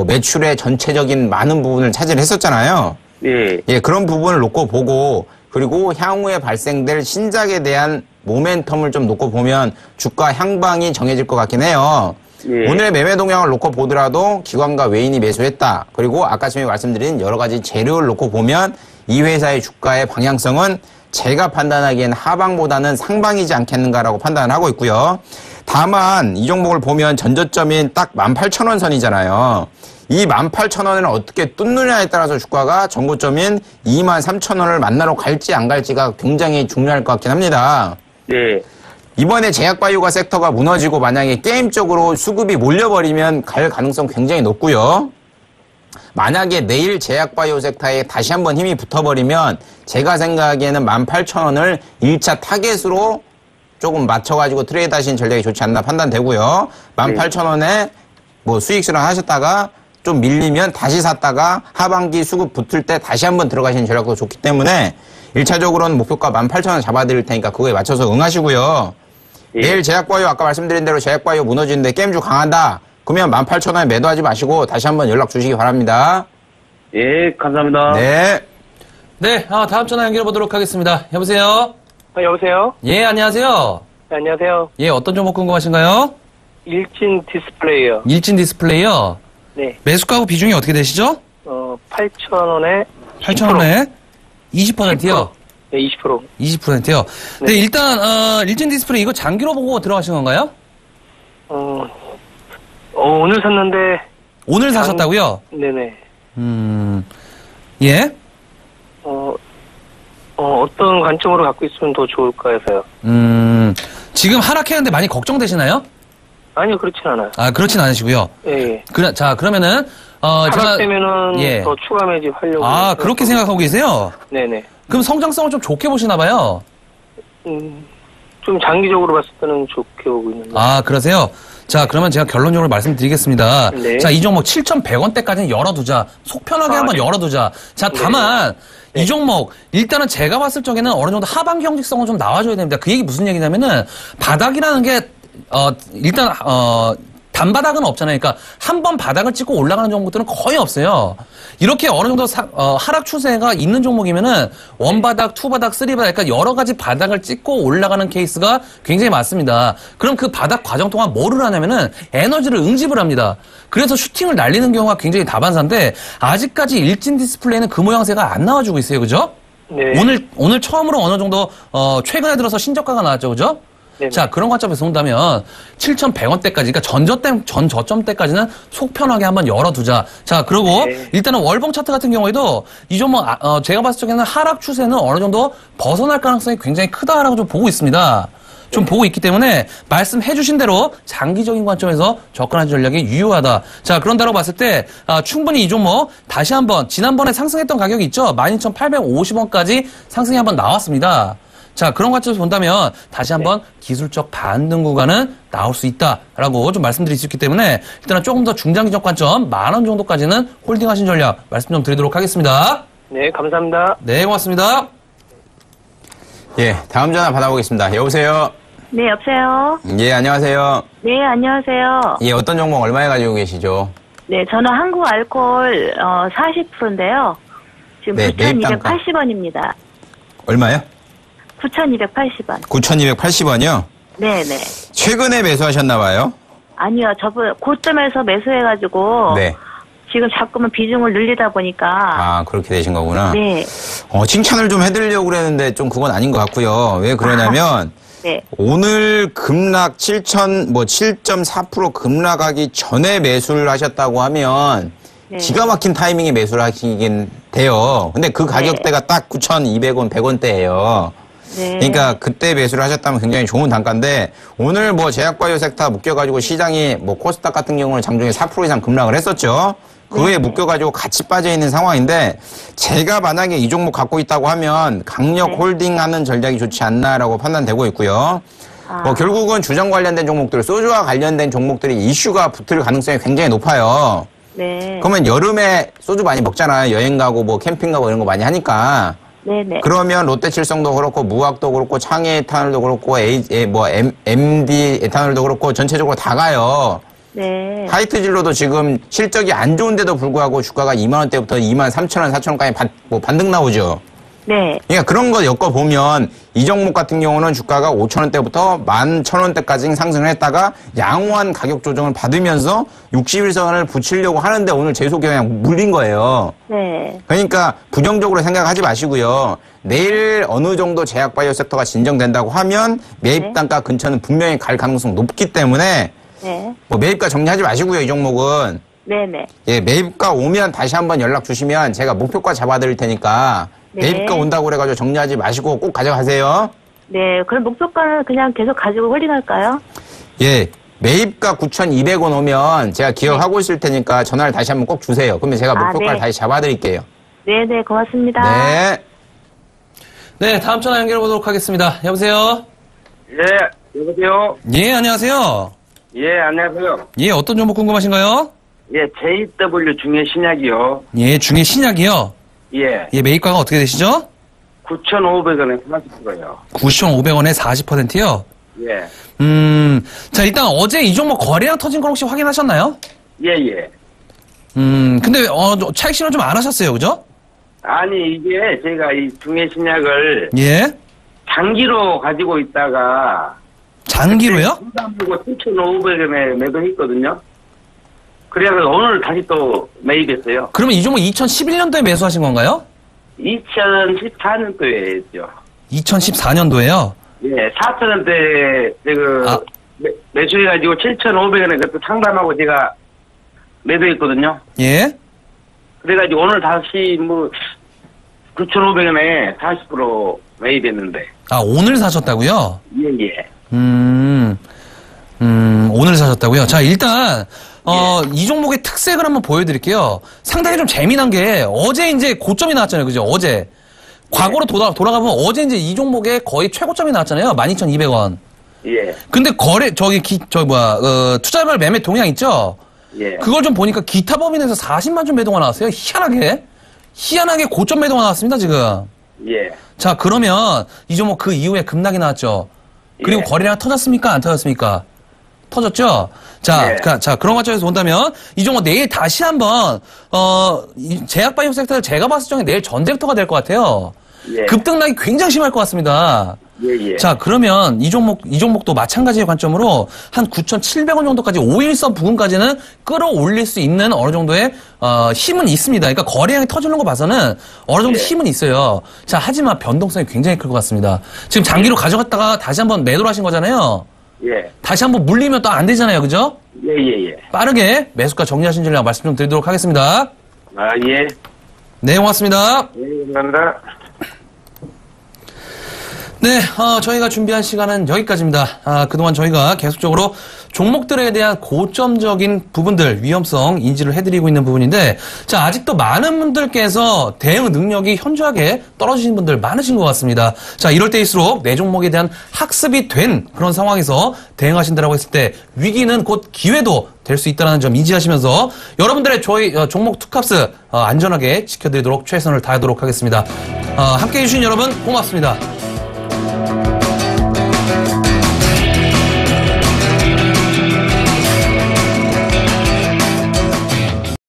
Speaker 3: 매출의 전체적인 많은 부분을 차지를 했었잖아요.
Speaker 6: 예.
Speaker 3: 예, 그런 부분을 놓고 보고, 그리고 향후에 발생될 신작에 대한 모멘텀을 좀 놓고 보면 주가 향방이 정해질 것 같긴 해요. 예. 오늘의 매매 동향을 놓고 보더라도 기관과 외인이 매수했다. 그리고 아까 전에 말씀드린 여러 가지 재료를 놓고 보면 이 회사의 주가의 방향성은 제가 판단하기엔 하방보다는 상방이지 않겠는가라고 판단을 하고 있고요. 다만 이 종목을 보면 전저점인 딱 18,000원 선이잖아요. 이 18,000원을 어떻게 뚫느냐에 따라서 주가가 전고점인 23,000원을 만나러 갈지 안 갈지가 굉장히 중요할 것 같긴 합니다.
Speaker 6: 네.
Speaker 3: 이번에 제약바이오가 섹터가 무너지고 만약에 게임 쪽으로 수급이 몰려버리면 갈 가능성 굉장히 높고요. 만약에 내일 제약바이오 섹터에 다시 한번 힘이 붙어버리면 제가 생각하기에는 18,000원을 1차 타겟으로 조금 맞춰가지고 트레이드 하신 전략이 좋지 않나 판단되고요. 18,000원에 수익 실현 하셨다가 좀 밀리면 다시 샀다가 하반기 수급 붙을 때 다시 한번 들어가시는 전략도 좋기 때문에 1차적으로는 목표가 18,000원 잡아드릴 테니까 그거에 맞춰서 응하시고요.
Speaker 6: 예.
Speaker 3: 내일 제약바이오 아까 말씀드린 대로 제약바이오 무너지는데 게임주 강한다. 그러면 18,000원에 매도하지 마시고 다시 한번 연락 주시기 바랍니다.
Speaker 6: 예, 감사합니다.
Speaker 3: 네.
Speaker 2: 네, 다음 전화 연결해 보도록 하겠습니다. 여보세요?
Speaker 6: 여보세요?
Speaker 2: 예, 안녕하세요.
Speaker 6: 네, 안녕하세요.
Speaker 2: 예, 어떤 종목 궁금하신가요?
Speaker 6: 일진 디스플레이요.
Speaker 2: 일진 디스플레이요.
Speaker 6: 네.
Speaker 2: 매수가하고 비중이 어떻게 되시죠?
Speaker 6: 8,000원에
Speaker 2: 8,000원에 20%요.
Speaker 6: 네, 20%.
Speaker 2: 20%요. 네, 일단 일진 디스플레이 이거 장기로 보고 들어가신 건가요?
Speaker 6: 오늘 샀는데.
Speaker 2: 오늘 사셨다고요?
Speaker 6: 네네.
Speaker 2: 예?
Speaker 6: 어떤 관점으로 갖고 있으면 더 좋을까 해서요.
Speaker 2: 지금 하락했는데 많이 걱정되시나요?
Speaker 6: 아니요, 그렇진 않아요.
Speaker 2: 아, 그렇진 않으시고요.
Speaker 6: 예.
Speaker 2: 자, 그러면은 제가
Speaker 6: 하락되면은
Speaker 2: 예.
Speaker 6: 더 추가 매집하려고.
Speaker 2: 아, 그렇게 생각하고 계세요?
Speaker 6: 네네.
Speaker 2: 그럼 성장성을 좀 좋게 보시나 봐요.
Speaker 6: 좀 장기적으로 봤을 때는 좋게 보고 있는데.
Speaker 2: 아, 그러세요? 자, 그러면 제가 결론적으로 말씀드리겠습니다.
Speaker 6: 네.
Speaker 2: 자, 이 종목 7,100원대까지는 열어두자. 속 편하게 한번 열어두자. 자, 다만 이 종목 일단은 제가 봤을 적에는 어느 정도 하반기 형직성은 좀 나와줘야 됩니다. 그 얘기 무슨 얘기냐면은 바닥이라는 게 일단 단바닥은 없잖아요. 그러니까 한 번 바닥을 찍고 올라가는 종목들은 거의 없어요. 이렇게 어느 정도 하락 추세가 있는 종목이면은 원바닥, 투바닥, 쓰리바닥, 그러니까 여러 가지 바닥을 찍고 올라가는 케이스가 굉장히 많습니다. 그럼 그 바닥 과정 동안 뭐를 하냐면은 에너지를 응집을 합니다. 그래서 슈팅을 날리는 경우가 굉장히 다반사인데 아직까지 일진 디스플레이는 그 모양새가 안 나와주고 있어요. 그죠?
Speaker 6: 네.
Speaker 2: 오늘 처음으로 어느 정도 최근에 들어서 신저가가 나왔죠. 그죠?
Speaker 6: 네네.
Speaker 2: 자, 그런 관점에서 본다면 7,100원대까지, 그러니까 전 저점대까지는 속 편하게 한번 열어두자. 자, 그리고
Speaker 6: 네.
Speaker 2: 일단은 월봉 차트 같은 경우에도 이 종목 제가 봤을 적에는 하락 추세는 어느 정도 벗어날 가능성이 굉장히 크다라고 좀 보고 있습니다. 좀 보고 있기 때문에 말씀해 주신 대로 장기적인 관점에서 접근하는 전략이 유효하다. 자, 그런다고 봤을 때 충분히 이 종목 다시 한번 지난번에 상승했던 가격이 있죠. 12,850원까지 상승이 한번 나왔습니다. 자, 그런 관점에서 본다면 다시 한번 기술적 반등 구간은 나올 수 있다라고 좀 말씀드릴 수 있기 때문에 일단은 조금 더 중장기적 관점 10,000원 정도까지는 홀딩하신 전략 말씀 좀 드리도록 하겠습니다.
Speaker 6: 네, 감사합니다.
Speaker 2: 네, 고맙습니다.
Speaker 3: 예, 다음 전화 받아보겠습니다. 여보세요?
Speaker 5: 네, 여보세요?
Speaker 3: 예, 안녕하세요.
Speaker 5: 네, 안녕하세요.
Speaker 3: 예, 어떤 종목 얼마에 가지고 계시죠?
Speaker 5: 네, 저는 한국 알코올 40%인데요. 지금
Speaker 3: 네, 매입 단가.
Speaker 5: 9,280원입니다.
Speaker 3: 얼마요?
Speaker 5: 9,280원.
Speaker 3: 9,280원이요?
Speaker 5: 네네.
Speaker 3: 최근에 매수하셨나봐요?
Speaker 5: 아니요, 저번 고점에서 매수해가지고
Speaker 3: 네.
Speaker 5: 지금 자꾸만 비중을 늘리다 보니까
Speaker 3: 아, 그렇게 되신 거구나.
Speaker 5: 네,
Speaker 3: 칭찬을 좀 해드리려고 그랬는데 좀 그건 아닌 것 같고요. 왜 그러냐면
Speaker 5: 네,
Speaker 3: 오늘 급락 7.4% 급락하기 전에 매수를 하셨다고 하면
Speaker 5: 네.
Speaker 3: 기가 막힌 타이밍에 매수를 하시긴 돼요. 근데 그 가격대가 딱 9,200원, 100원대예요.
Speaker 5: 네.
Speaker 3: 그러니까 그때 매수를 하셨다면 굉장히 좋은 단가인데 오늘 뭐 제약바이오 섹터 묶여가지고 시장이 뭐 코스닥 같은 경우는 장중에 4% 이상 급락을 했었죠. 그거에 묶여가지고 같이 빠져있는 상황인데 제가 만약에 이 종목 갖고 있다고 하면 강력
Speaker 5: 네.
Speaker 3: 홀딩하는 전략이 좋지 않나라고 판단되고 있고요. 뭐 결국은 주정 관련된 종목들, 소주와 관련된 종목들이 이슈가 붙을 가능성이 굉장히 높아요.
Speaker 5: 네.
Speaker 3: 그러면 여름에 소주 많이 먹잖아요. 여행 가고 뭐 캠핑 가고 이런 거 많이 하니까.
Speaker 5: 네네.
Speaker 3: 그러면 롯데칠성도 그렇고 무학도 그렇고 창해 에탄올도 그렇고 MD 에탄올도 그렇고 전체적으로 다 가요.
Speaker 5: 네.
Speaker 3: 화이트진로도 지금 실적이 안 좋은데도 불구하고 주가가 2만 원대부터 2만 3천 원, 4천 원까지 반등 나오죠.
Speaker 5: 네.
Speaker 3: 그러니까 그런 거 엮어보면 이 종목 같은 경우는 주가가 5천 원대부터 11,000원대까지 상승을 했다가 양호한 가격 조정을 받으면서 60일선을 붙이려고 하는데 오늘 재속이 그냥 물린 거예요.
Speaker 5: 네.
Speaker 3: 그러니까 부정적으로 생각하지 마시고요. 내일 어느 정도 제약바이오 섹터가 진정된다고 하면 매입 단가 근처는 분명히 갈 가능성 높기 때문에
Speaker 5: 네.
Speaker 3: 뭐 매입가 정리하지 마시고요. 이 종목은.
Speaker 5: 네네.
Speaker 3: 예, 매입가 오면 다시 한번 연락 주시면 제가 목표가 잡아드릴 테니까
Speaker 5: 네.
Speaker 3: 매입가 온다고 그래가지고 정리하지 마시고 꼭 가져가세요.
Speaker 5: 네. 그럼 목표가는 그냥 계속 가지고 홀딩할까요?
Speaker 3: 예, 매입가 9,200원 오면 제가 기억하고 있을 테니까 전화를 다시 한번 꼭 주세요. 그러면 제가 목표가를
Speaker 5: 네.
Speaker 3: 다시 잡아드릴게요.
Speaker 5: 네네. 고맙습니다.
Speaker 3: 네.
Speaker 2: 네, 다음 전화 연결해 보도록 하겠습니다. 여보세요?
Speaker 6: 예, 여보세요?
Speaker 2: 예, 안녕하세요.
Speaker 6: 예, 안녕하세요.
Speaker 2: 예, 어떤 종목 궁금하신가요?
Speaker 7: 예, JW 중에 신약이요.
Speaker 2: 예, 중에 신약이요.
Speaker 7: 예.
Speaker 2: 예, 매입가가 어떻게 되시죠?
Speaker 7: 9,500원에 40%요.
Speaker 2: 9,500원에 40%요?
Speaker 7: 예.
Speaker 2: 자, 일단 어제 이 종목 거래량 터진 걸 혹시 확인하셨나요?
Speaker 7: 예, 예.
Speaker 2: 근데, 차익 실현 좀 안 하셨어요, 그죠?
Speaker 7: 아니, 이게 제가 이 중에 신약을
Speaker 2: 예?
Speaker 7: 장기로 가지고 있다가
Speaker 2: 장기로요?
Speaker 7: 7,500원에 매도했거든요. 그래서 오늘 다시 또 매입했어요.
Speaker 2: 그러면 이 종목 2011년도에 매수하신 건가요?
Speaker 7: 2014년도에 했죠.
Speaker 2: 2014년도에요?
Speaker 7: 예, 4,000원대 매수해가지고 7,500원에 그때 상담하고 제가 매도했거든요.
Speaker 2: 예?
Speaker 7: 그래가지고 오늘 다시 9,500원에 40% 매입했는데.
Speaker 2: 아, 오늘 사셨다고요?
Speaker 7: 예, 예.
Speaker 2: 오늘 사셨다고요? 자, 일단, 이 종목의 특색을 한번 보여드릴게요. 상당히 좀 재미난 게, 어제 이제 고점이 나왔잖아요. 그죠? 어제. 과거로 돌아가면 어제 이제 이 종목의 거의 최고점이 나왔잖아요. 12,200원.
Speaker 7: 예.
Speaker 2: 근데 투자별 매매 동향 있죠?
Speaker 7: 예.
Speaker 2: 그걸 좀 보니까 기타 범위내에서 40만 좀 매도가 나왔어요. 희한하게 고점 매도가 나왔습니다, 지금.
Speaker 7: 예.
Speaker 2: 자, 그러면 이 종목 그 이후에 급락이 나왔죠. 그리고
Speaker 7: 예.
Speaker 2: 거래량 터졌습니까? 안 터졌습니까? 터졌죠? 자,
Speaker 7: 예.
Speaker 2: 자, 그런 관점에서 본다면 이 종목 내일 다시 한번 이 제약바이오 섹터를 제가 봤을 적에 내일 전쟁터가 될 것 같아요.
Speaker 7: 예.
Speaker 2: 급등락이 굉장히 심할 것 같습니다.
Speaker 7: 예, 예.
Speaker 2: 자, 그러면 이 종목도 마찬가지의 관점으로 한 9,700원 정도까지 5일선 부근까지는 끌어올릴 수 있는 어느 정도의 힘은 있습니다. 그러니까 거래량이 터지는 거 봐서는 어느 정도
Speaker 7: 예.
Speaker 2: 힘은 있어요. 자, 하지만 변동성이 굉장히 클 것 같습니다. 지금 장기로 가져갔다가 다시 한번 매도를 하신 거잖아요.
Speaker 7: 예.
Speaker 2: 다시 한번 물리면 또 안 되잖아요. 그죠?
Speaker 7: 예, 예, 예.
Speaker 2: 빠르게 매수가 정리하신 줄로 말씀 좀 드리도록 하겠습니다.
Speaker 7: 아, 예.
Speaker 2: 네, 고맙습니다.
Speaker 7: 예, 감사합니다.
Speaker 2: 네, 저희가 준비한 시간은 여기까지입니다. 그동안 저희가 계속적으로 종목들에 대한 고점적인 부분들, 위험성 인지를 해드리고 있는 부분인데, 자, 아직도 많은 분들께서 대응 능력이 현저하게 떨어지신 분들 많으신 것 같습니다. 자, 이럴 때일수록 내 종목에 대한 학습이 된 그런 상황에서 대응하신다라고 했을 때 위기는 곧 기회도 될 수 있다는 점 인지하시면서 여러분들의 저희 종목 투캅스 안전하게 지켜드리도록 최선을 다하도록 하겠습니다. 함께해 주신 여러분 고맙습니다.